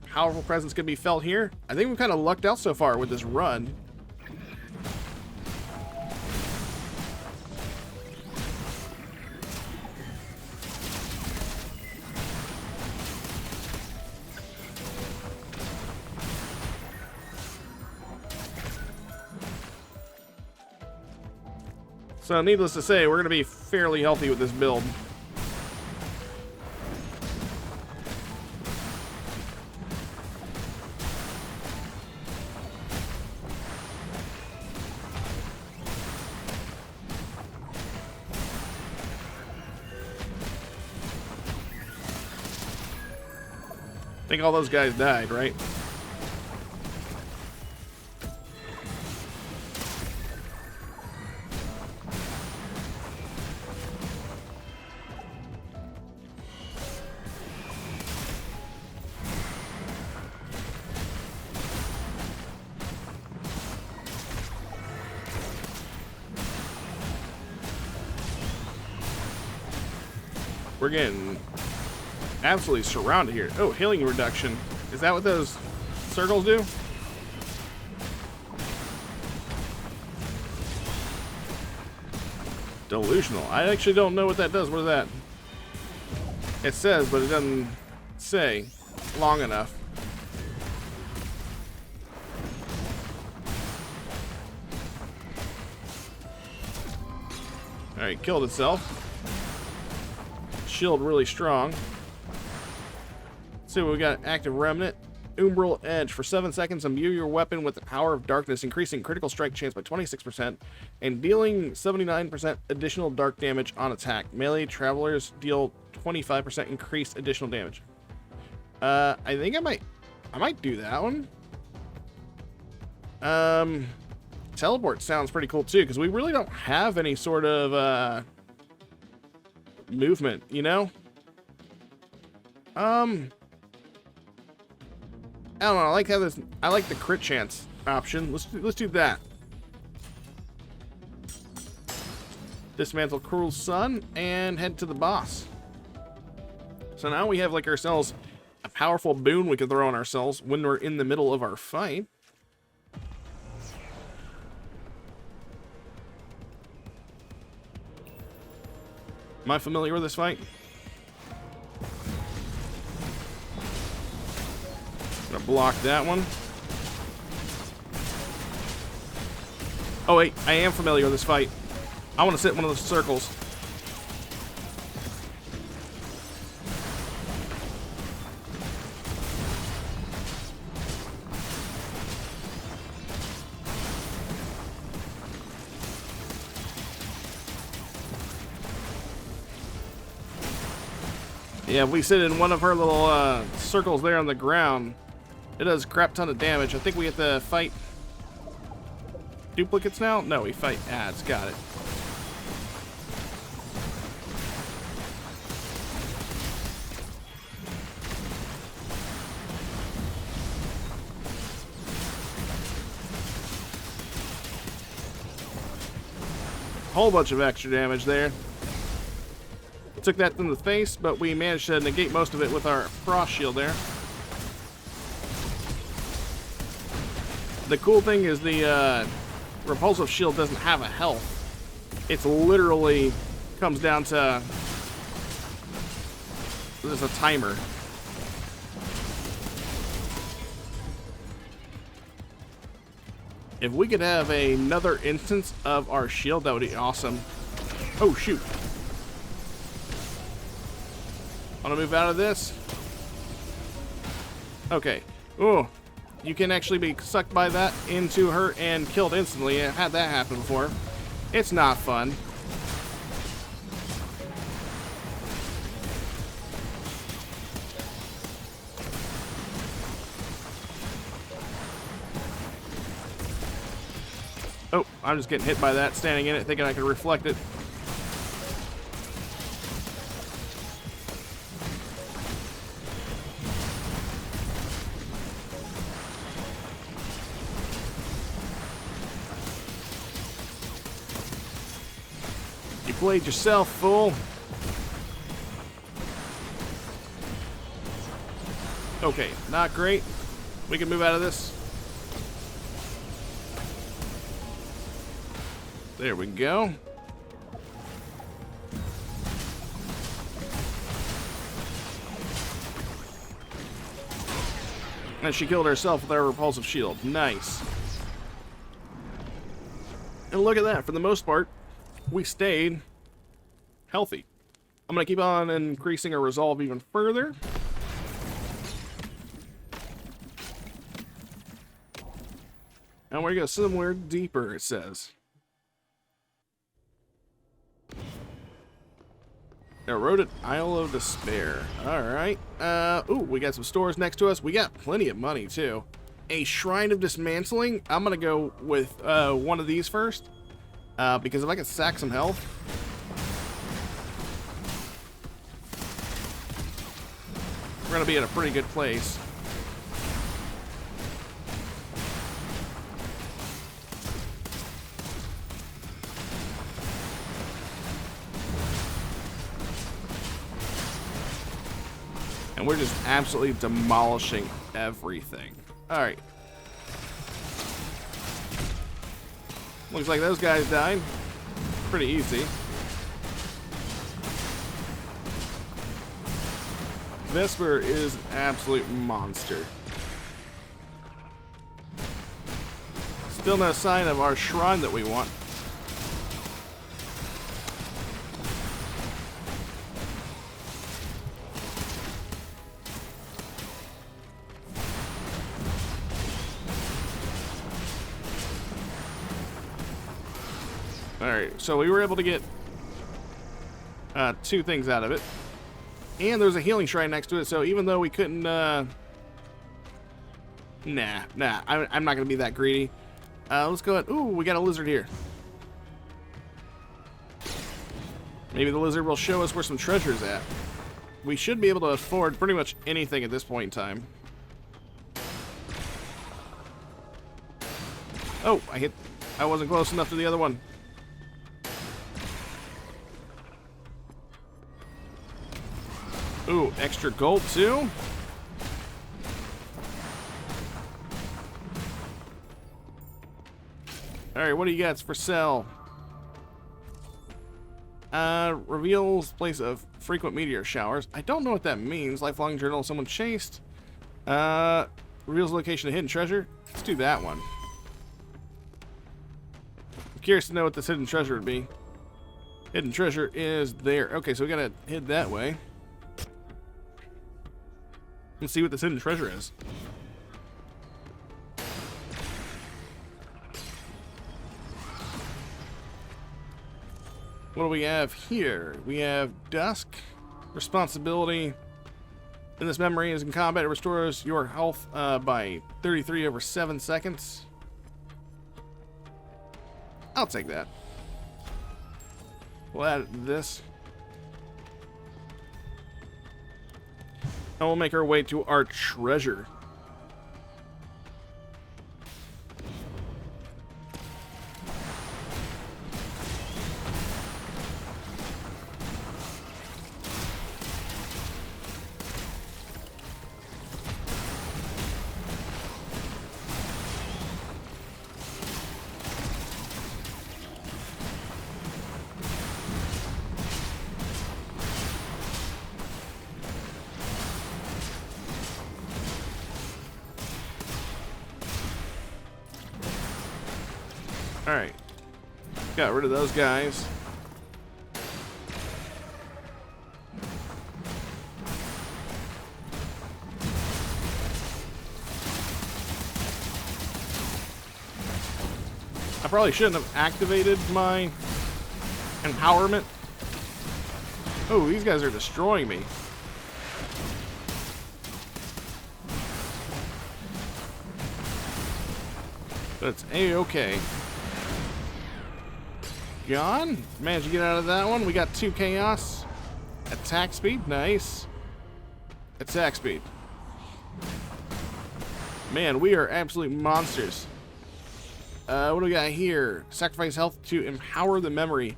powerful presence can be felt here. I think we've kind of lucked out so far with this run. So needless to say, we're going to be fairly healthy with this build. I think all those guys died, right? We're getting absolutely surrounded here. Oh, healing reduction. Is that what those circles do? Delusional. I actually don't know what that does. What is that? It says, but it doesn't say long enough. Alright, killed itself. Shield really strong. Let's see what we got. Active Remnant. Umbral Edge. For 7 seconds, imbue your weapon with the power of darkness, increasing critical strike chance by 26% and dealing 79% additional dark damage on attack. Melee travelers deal 25% increased additional damage. I think I might do that one. Teleport sounds pretty cool too, because we really don't have any sort of movement, you know? I don't know. I like how this. I like the crit chance option. Let's do that. Dismantle Cruel Sun and head to the boss. So now we have like ourselves a powerful boon we can throw on ourselves when we're in the middle of our fight. Am I familiar with this fight? I'm gonna block that one. Oh wait, I am familiar with this fight. I want to sit in one of those circles. Yeah, if we sit in one of her little circles there on the ground, it does a crap ton of damage. I think we have to fight duplicates now? No, we fight ads. Got it. Whole bunch of extra damage there. Took that in the face, but we managed to negate most of it with our frost shield there. The cool thing is the repulsive shield doesn't have a health. It's literally comes down to there's a timer. If we could have another instance of our shield, that would be awesome. Oh shoot. Want to move out of this? Okay. Oh, you can actually be sucked by that into her and killed instantly. I've had that happen before. It's not fun. Oh, I'm just getting hit by that, standing in it, thinking I could reflect it. blade yourself, fool. Okay, not great. We can move out of this. There we go. And she killed herself with our repulsive shield. Nice. And look at that. For the most part, we stayed healthy. I'm going to keep on increasing our resolve even further. And we're going to go somewhere deeper, it says. Eroded Isle of Despair. Alright. Ooh, we got some stores next to us. We got plenty of money, too. A Shrine of Dismantling. I'm going to go with one of these first. Because if I can sack some health. We're going to be in a pretty good place. And we're just absolutely demolishing everything. Alright. Looks like those guys died. Pretty easy. Vesper is an absolute monster. Still no sign of our shrine that we want. Alright, so we were able to get two things out of it. And there's a healing shrine next to it, so even though we couldn't, nah, I'm not going to be that greedy. Let's go ahead. Ooh, we got a lizard here. Maybe the lizard will show us where some treasure's at. We should be able to afford pretty much anything at this point in time. Oh, I wasn't close enough to the other one. Ooh, extra gold too? Alright, what do you got for sale? Reveals place of frequent meteor showers. I don't know what that means. Lifelong journal of someone chased. Reveals location of hidden treasure. Let's do that one. I'm curious to know what this hidden treasure would be. Hidden treasure is there. Okay, so we gotta head that way. Let's see what this hidden treasure is. What do we have here? We have Dusk. Responsibility. In this memory is in combat. It restores your health by 33 over 7 seconds. I'll take that. We'll add this. And we'll make our way to our treasure. Alright. Got rid of those guys. I probably shouldn't have activated my empowerment. Oh, these guys are destroying me. But it's A-okay. Gone. Managed to get out of that one. We got 2 chaos. Attack speed. Nice. Attack speed. Man, we are absolute monsters. What do we got here? Sacrifice health to empower the memory.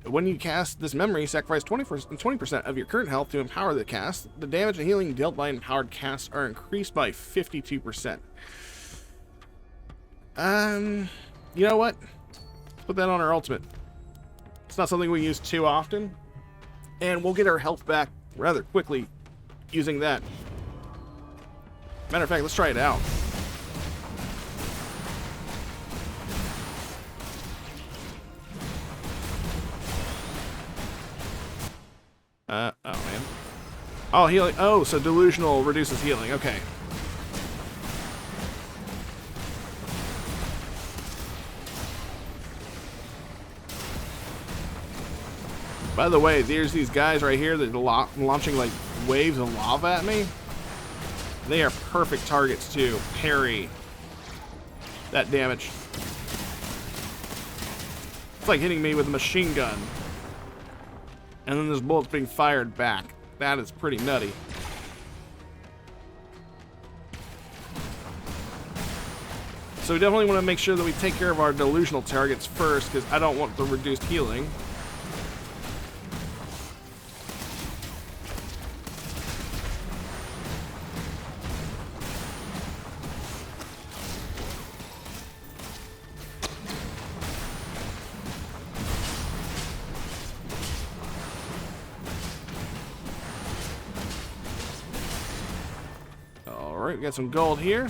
When you cast this memory, sacrifice 20% of your current health to empower the cast. The damage and healing dealt by empowered casts are increased by 52%. You know what? Let's put that on our ultimate. It's not something we use too often, and we'll get our health back rather quickly using that. Matter of fact, let's try it out. Oh man. Oh, healing. Oh, so delusional reduces healing. Okay. By the way, there's these guys right here that are launching like waves of lava at me. They are perfect targets to parry that damage. It's like hitting me with a machine gun. And then there's bullets being fired back. That is pretty nutty. So we definitely want to make sure that we take care of our delusional targets first, because I don't want the reduced healing. Alright, we got some gold here.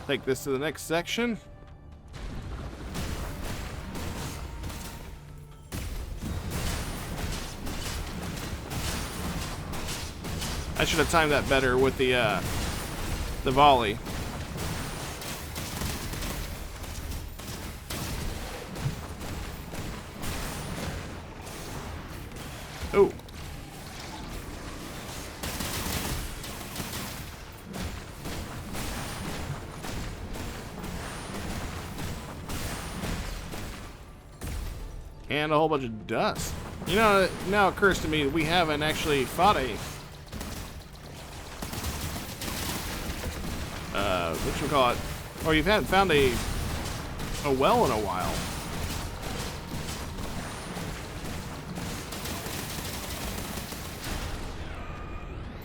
Take this to the next section. I should have timed that better with the volley. Oh. And a whole bunch of dust. You know, it now occurs to me that we haven't actually fought a... whatchamacallit? Or you haven't found a well in a while.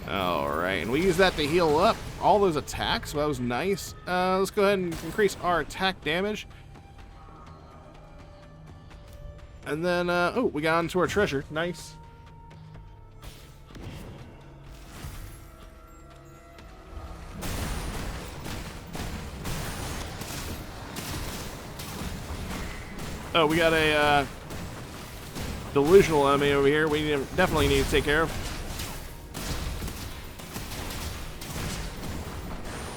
Alright, and we use that to heal up all those attacks. So that was nice. Let's go ahead and increase our attack damage. And then, oh, we got onto our treasure. Nice. Oh, we got a, delusional enemy over here we definitely need to take care of.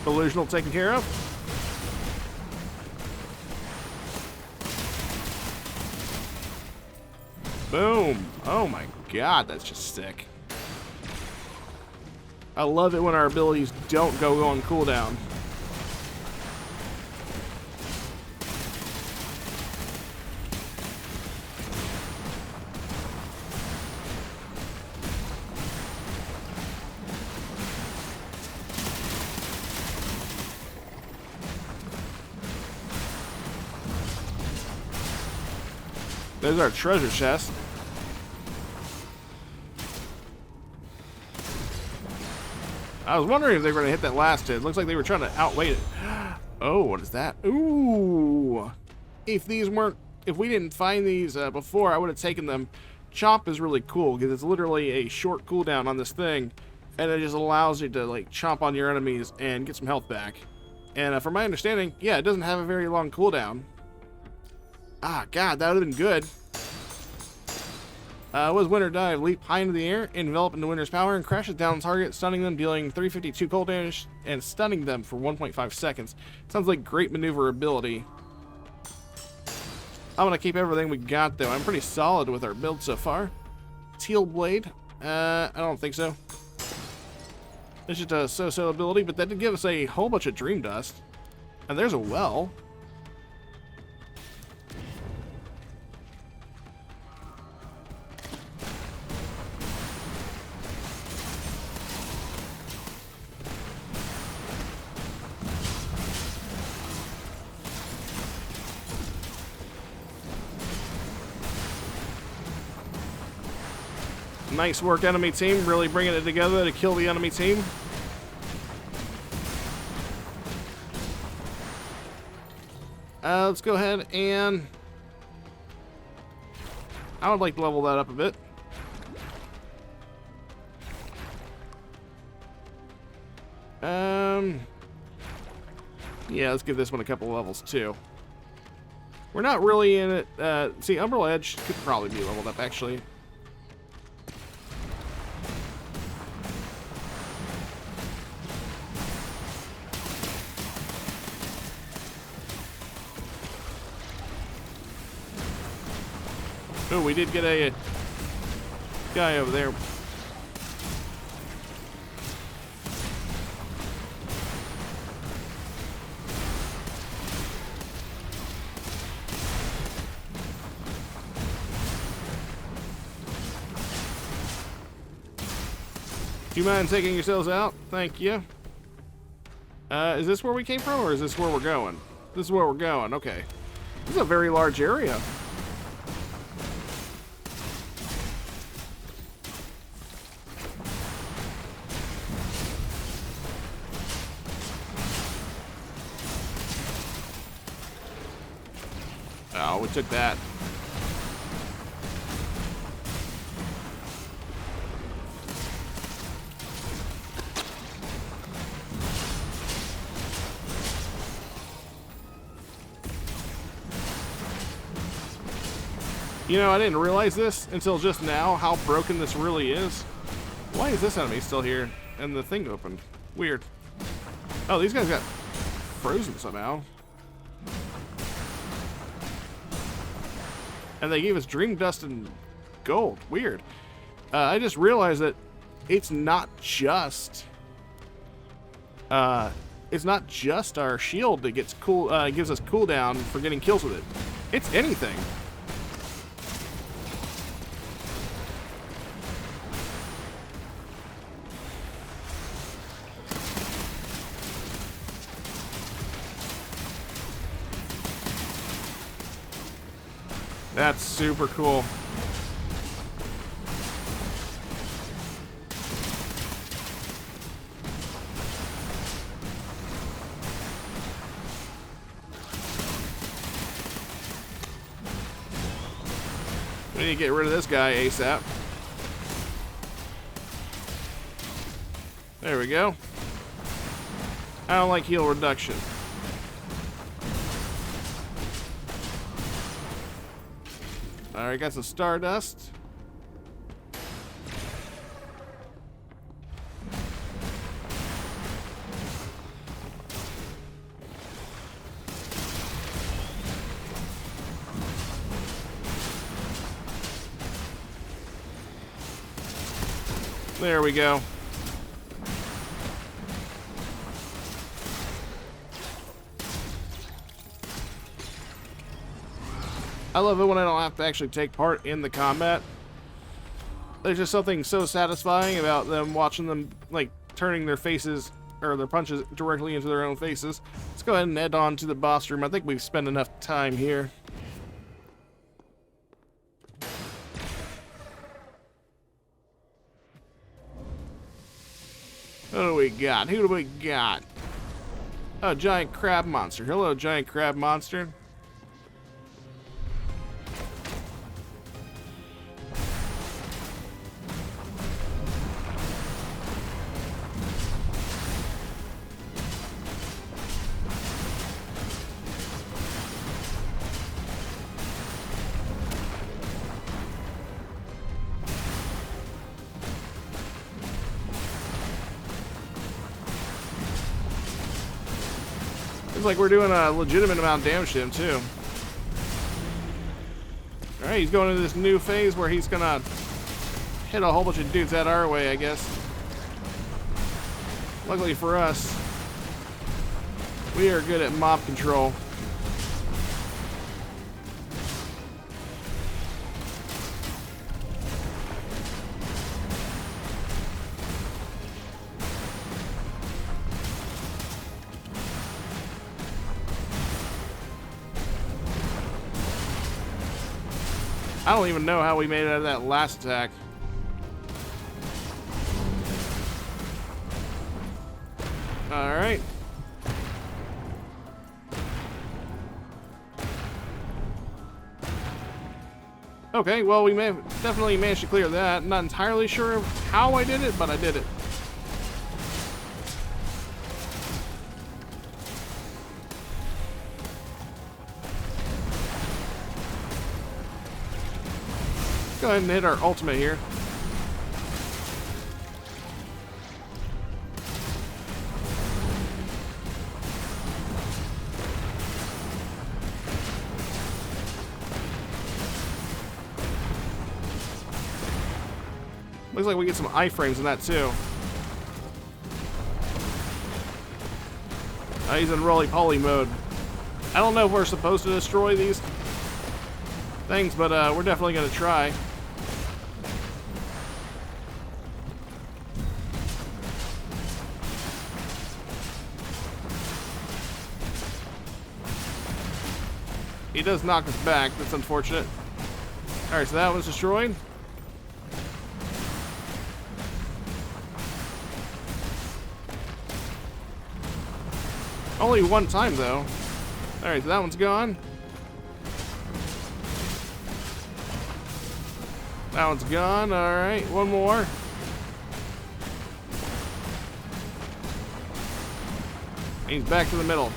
Delusional taken care of. Boom. Oh my god, that's just sick. I love it when our abilities don't go on cooldown. There's our treasure chest. I was wondering if they were going to hit that last hit. Looks like they were trying to outweight it. Oh, what is that? Ooh. If we didn't find these before, I would have taken them. Chomp is really cool because it's literally a short cooldown on this thing, and it just allows you to like chomp on your enemies and get some health back. And from my understanding, yeah, it doesn't have a very long cooldown. Ah, God, that would have been good. Was Winter Dive. Leap high into the air, envelop into Winter's power, and crashes down on target, stunning them, dealing 352 cold damage, and stunning them for 1.5 seconds. Sounds like great maneuverability. I'm going to keep everything we got, though. I'm pretty solid with our build so far. Teal Blade. I don't think so. It's just a so-so ability, but that did give us a whole bunch of Dream Dust. And there's a well. Nice work, enemy team. Really bringing it together to kill the enemy team. Let's go ahead and... I would like to level that up a bit. Yeah, let's give this one a couple levels too. We're not really in it. See, Umbrella Edge could probably be leveled up, actually. Oh, we did get a guy over there. Do you mind taking yourselves out? Thank you. Is this where we came from, or is this where we're going? This is where we're going, okay. This is a very large area. Oh, we took that. You know, I didn't realize this until just now, how broken this really is. Why is this enemy still here and the thing opened? Weird. Oh, these guys got frozen somehow. And they gave us dream dust and gold. Weird. I just realized that it's not just our shield that gets gives us cooldown for getting kills with it. It's anything. That's super cool. We need to get rid of this guy ASAP. There we go. I don't like heal reduction. Alright, got some stardust. There we go. I love it when I don't have to actually take part in the combat. There's just something so satisfying about them, watching them like turning their faces or their punches directly into their own faces. Let's go ahead and head on to the boss room. I think we've spent enough time here. What do we got? Who do we got? Oh, giant crab monster. Hello, giant crab monster. Looks like we're doing a legitimate amount of damage to him, too. Alright, he's going into this new phase where he's gonna hit a whole bunch of dudes out our way, I guess. Luckily for us, we are good at mob control. I don't even know how we made it out of that last attack. Alright. Okay, well, we may have definitely managed to clear that. Not entirely sure how I did it, but I did it. Go ahead and hit our ultimate here. Looks like we get some iframes in that too. He's in roly-poly mode. I don't know if we're supposed to destroy these things, but we're definitely going to try. He does knock us back. That's unfortunate. Alright, so that one's destroyed. Only one time, though. Alright, so that one's gone. That one's gone. Alright, one more. He's back to the middle.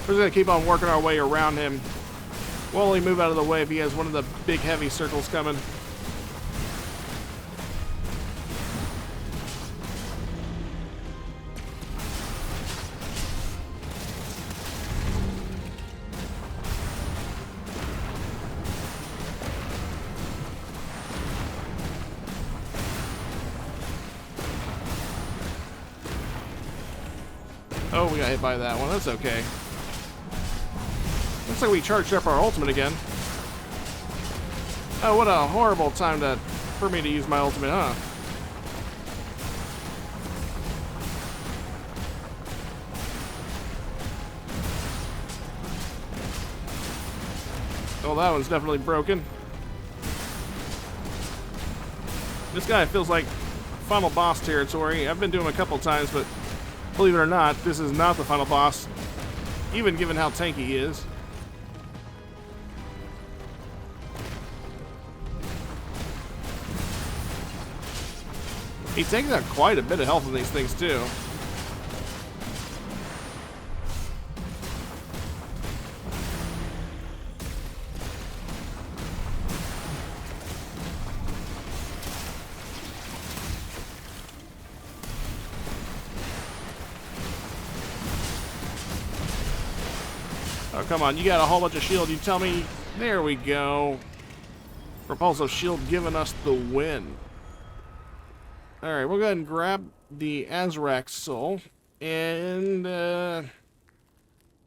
We're just going to keep on working our way around him. We'll only move out of the way if he has one of the big heavy circles coming. Oh, we got hit by that one. That's okay. Looks like we charged up our ultimate again. Oh, what a horrible time for me to use my ultimate, huh? Oh, that one's definitely broken. This guy feels like final boss territory. I've been doing him a couple times, but believe it or not, this is not the final boss, even given how tanky he is. He's taking out quite a bit of health in these things, too. Oh, come on. You got a whole bunch of shield. You tell me. There we go. Repulsive shield giving us the win. Alright, we'll go ahead and grab the Azrak soul. And,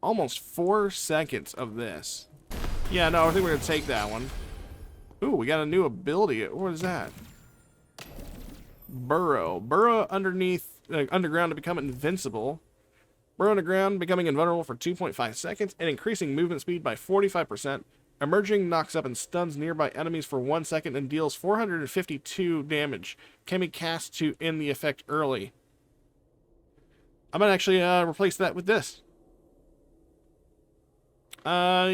almost 4 seconds of this. Yeah, no, I think we're going to take that one. Ooh, we got a new ability. What is that? Burrow. Burrow underground to become invincible. Burrow underground, becoming invulnerable for 2.5 seconds and increasing movement speed by 45%. Emerging knocks up and stuns nearby enemies for 1 second and deals 452 damage. Can be cast to end the effect early. I'm going to actually replace that with this. No.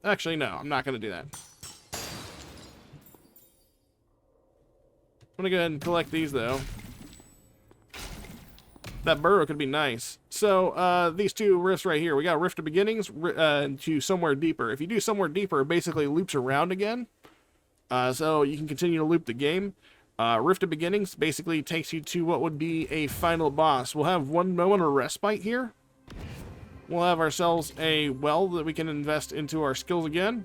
Actually, no. I'm not going to do that. I'm going to go ahead and collect these, though. That burrow could be nice. So, these two rifts right here. We got Rift of Beginnings to Somewhere Deeper. If you do Somewhere Deeper, it basically loops around again. So you can continue to loop the game. Rift of Beginnings basically takes you to what would be a final boss. We'll have 1 moment of respite here. We'll have ourselves a well that we can invest into our skills again.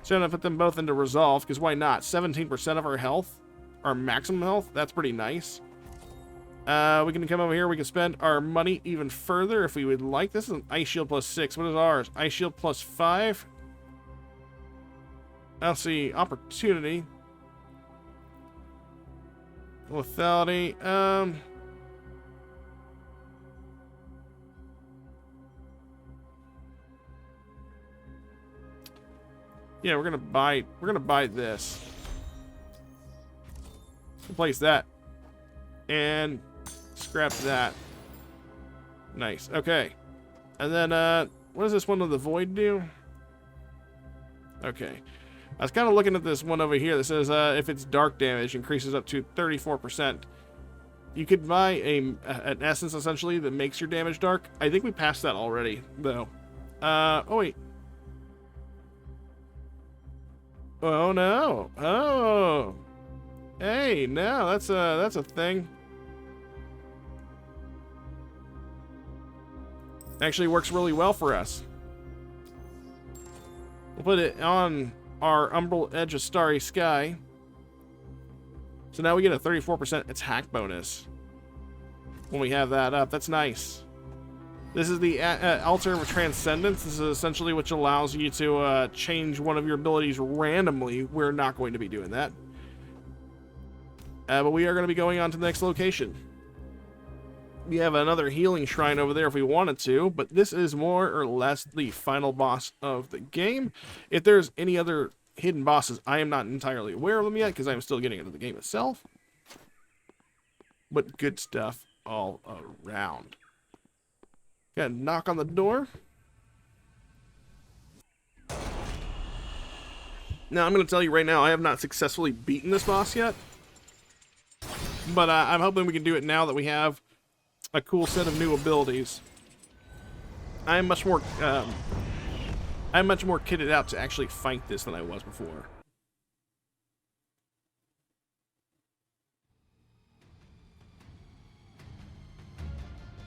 So I'm going to put them both into Resolve, because why not? 17% of our health. our maximum health. That's pretty nice. We can come over here. We can spend our money even further if we would like. This is an ice shield plus 6. What is ours? Ice shield plus 5. I'll see. Opportunity. Lethality. Yeah, we're gonna buy this. Replace that. And scrap that. Nice. Okay. And then what does this one of the void do? Okay. I was kind of looking at this one over here that says if it's dark damage increases up to 34%. You could buy an essence essentially that makes your damage dark. I think we passed that already though. Oh wait. Oh no. Oh. Hey, no, that's a thing. Actually works really well for us. We'll put it on our umbral edge of starry sky. So now we get a 34% attack bonus when we have that up. That's nice. This is the altar of transcendence. This is essentially which allows you to change one of your abilities randomly. We're not going to be doing that. But we are going to be going on to the next location. We have another healing shrine over there if we wanted to, but this is more or less the final boss of the game. If there's any other hidden bosses, I am not entirely aware of them yet because I'm still getting into the game itself. But good stuff all around. Got a knock on the door. Now, I'm going to tell you right now, I have not successfully beaten this boss yet. But I'm hoping we can do it now that we have a cool set of new abilities. I'm much more kitted out to actually fight this than I was before.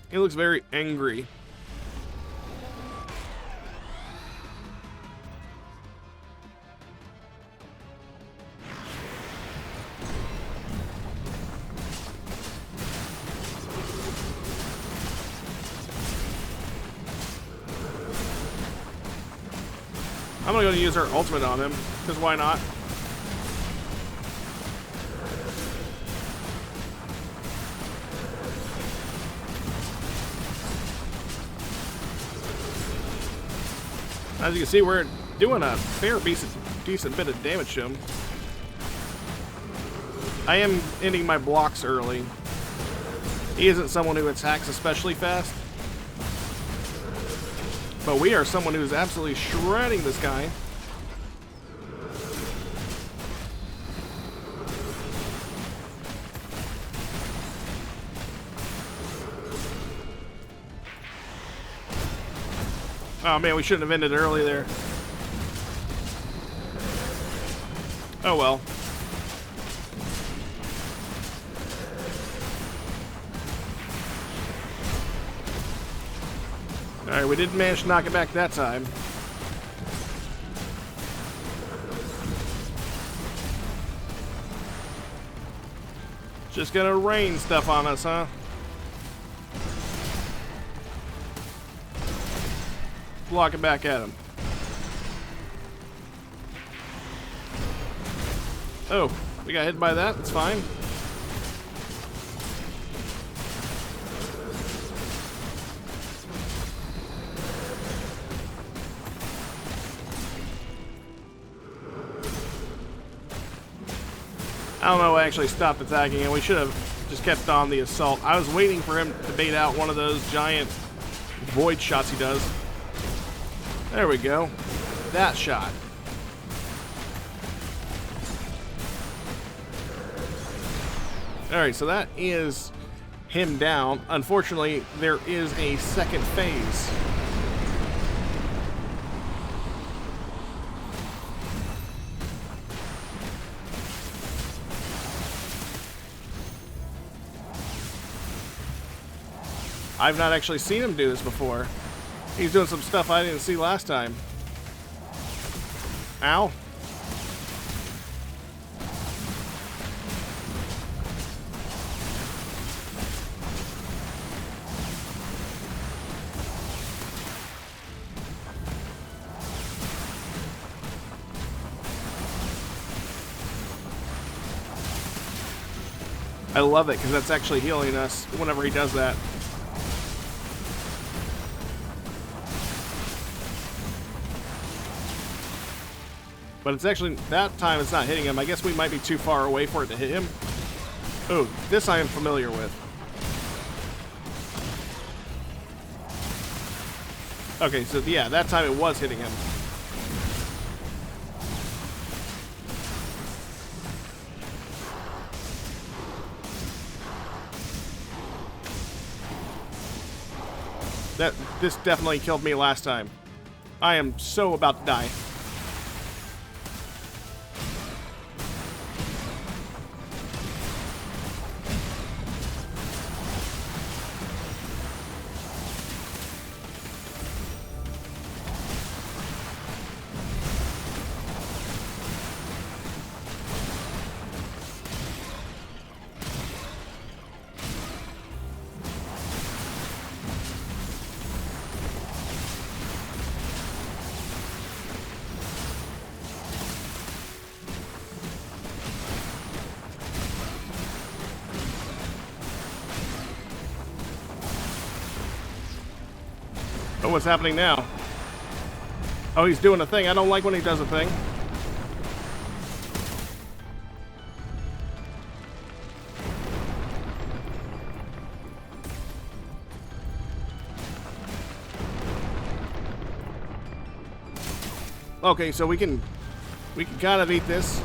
He looks very angry. I'm gonna go use our ultimate on him, because why not? As you can see, we're doing a fair decent bit of damage to him. I am ending my blocks early. He isn't someone who attacks especially fast. But we are someone who's absolutely shredding this guy. Oh man, we shouldn't have ended early there. Oh well. Alright, we did manage to knock it back that time. Just gonna rain stuff on us, huh? Block it back at him. Oh, we got hit by that. That's fine. I don't know, I actually stopped attacking and we should have just kept on the assault. I was waiting for him to bait out one of those giant void shots he does. There we go. That shot. Alright, so that is him down. Unfortunately, there is a second phase. I've not actually seen him do this before. He's doing some stuff I didn't see last time. Ow. I love it because that's actually healing us whenever he does that. But it's actually, that time it's not hitting him. I guess we might be too far away for it to hit him. Oh, this I am familiar with. Okay, so yeah, that time it was hitting him. This definitely killed me last time. I am so about to die. Oh, what's happening now? Oh, he's doing a thing. I don't like when he does a thing. Okay, so we can kind of eat this.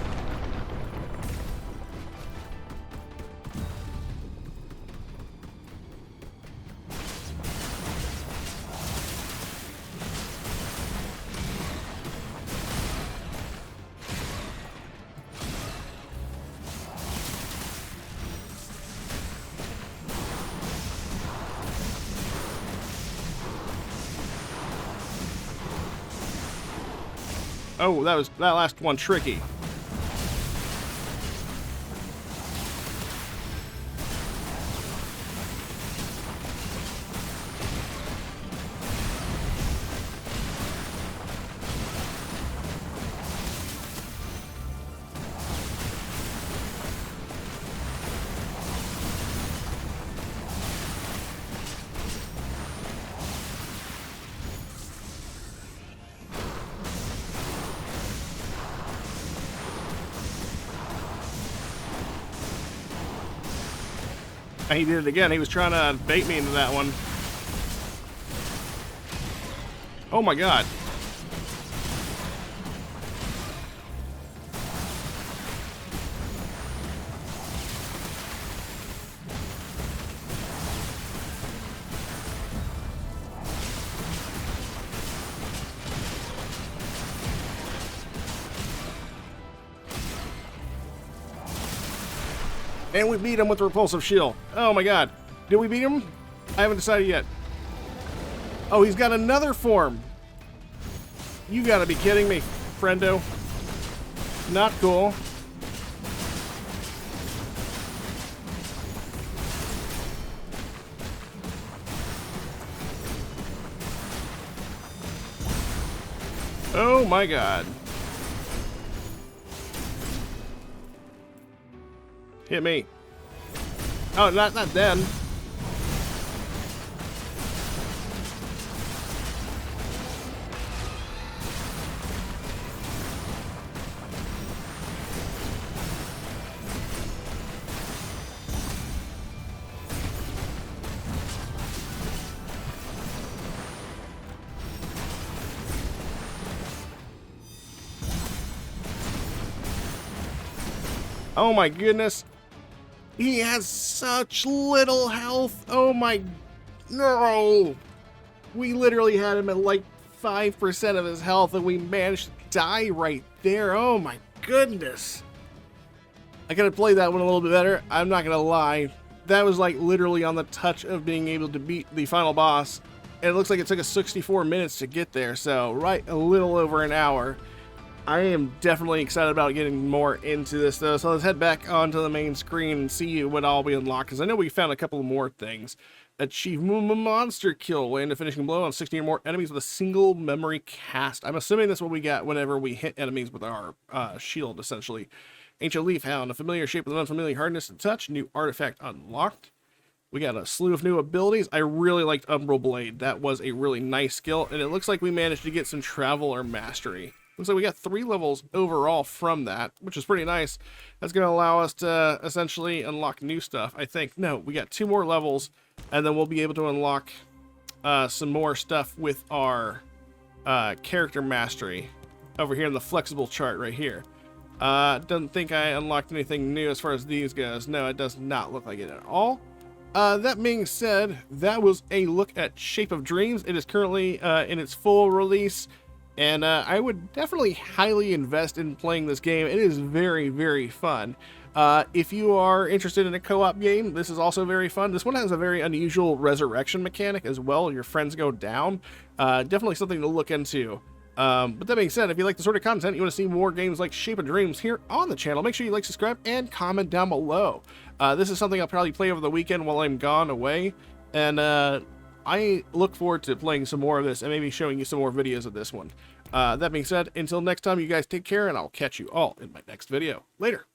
Oh, that last one tricky. And he did it again. He was trying to bait me into that one. Oh my god. And we beat him with the repulsive shield. Oh my god. Did we beat him? I haven't decided yet. Oh, he's got another form. You gotta be kidding me, friendo. Not cool. Oh my god. Hit me. Oh, not then. Oh my goodness. He has such little health. Oh my... No! We literally had him at like 5% of his health and we managed to die right there. Oh my goodness. I gotta play that one a little bit better. I'm not gonna lie. That was like literally on the touch of being able to beat the final boss. And it looks like it took us 64 minutes to get there. So right a little over an hour. I am definitely excited about getting more into this though, so let's head back onto the main screen and see what all we unlock, because I know we found a couple more things. Achieve monster kill, land a finishing blow on 16 or more enemies with a single memory cast. I'm assuming that's what we got whenever we hit enemies with our shield, essentially. Ancient Leaf Hound, a familiar shape with an unfamiliar hardness to touch. New artifact unlocked. We got a slew of new abilities. I really liked Umbral Blade. That was a really nice skill, and it looks like we managed to get some travel or mastery. Looks like we got 3 levels overall from that, which is pretty nice. That's going to allow us to essentially unlock new stuff, I think. No, we got 2 more levels, and then we'll be able to unlock some more stuff with our character mastery over here in the flexible chart right here. Doesn't think I unlocked anything new as far as these goes. No, it does not look like it at all. That being said, that was a look at Shape of Dreams. It is currently in its full release, and I would definitely highly invest in playing this game. It is very, very fun. If you are interested in a co-op game, this is also very fun. This one has a very unusual resurrection mechanic as well. Your friends go down. Definitely something to look into. But that being said, if you like the sort of content, you want to see more games like Shape of Dreams here on the channel, make sure you like, subscribe, and comment down below. This is something I'll probably play over the weekend while I'm gone away, and I look forward to playing some more of this and maybe showing you some more videos of this one. That being said, until next time, you guys take care, and I'll catch you all in my next video. Later.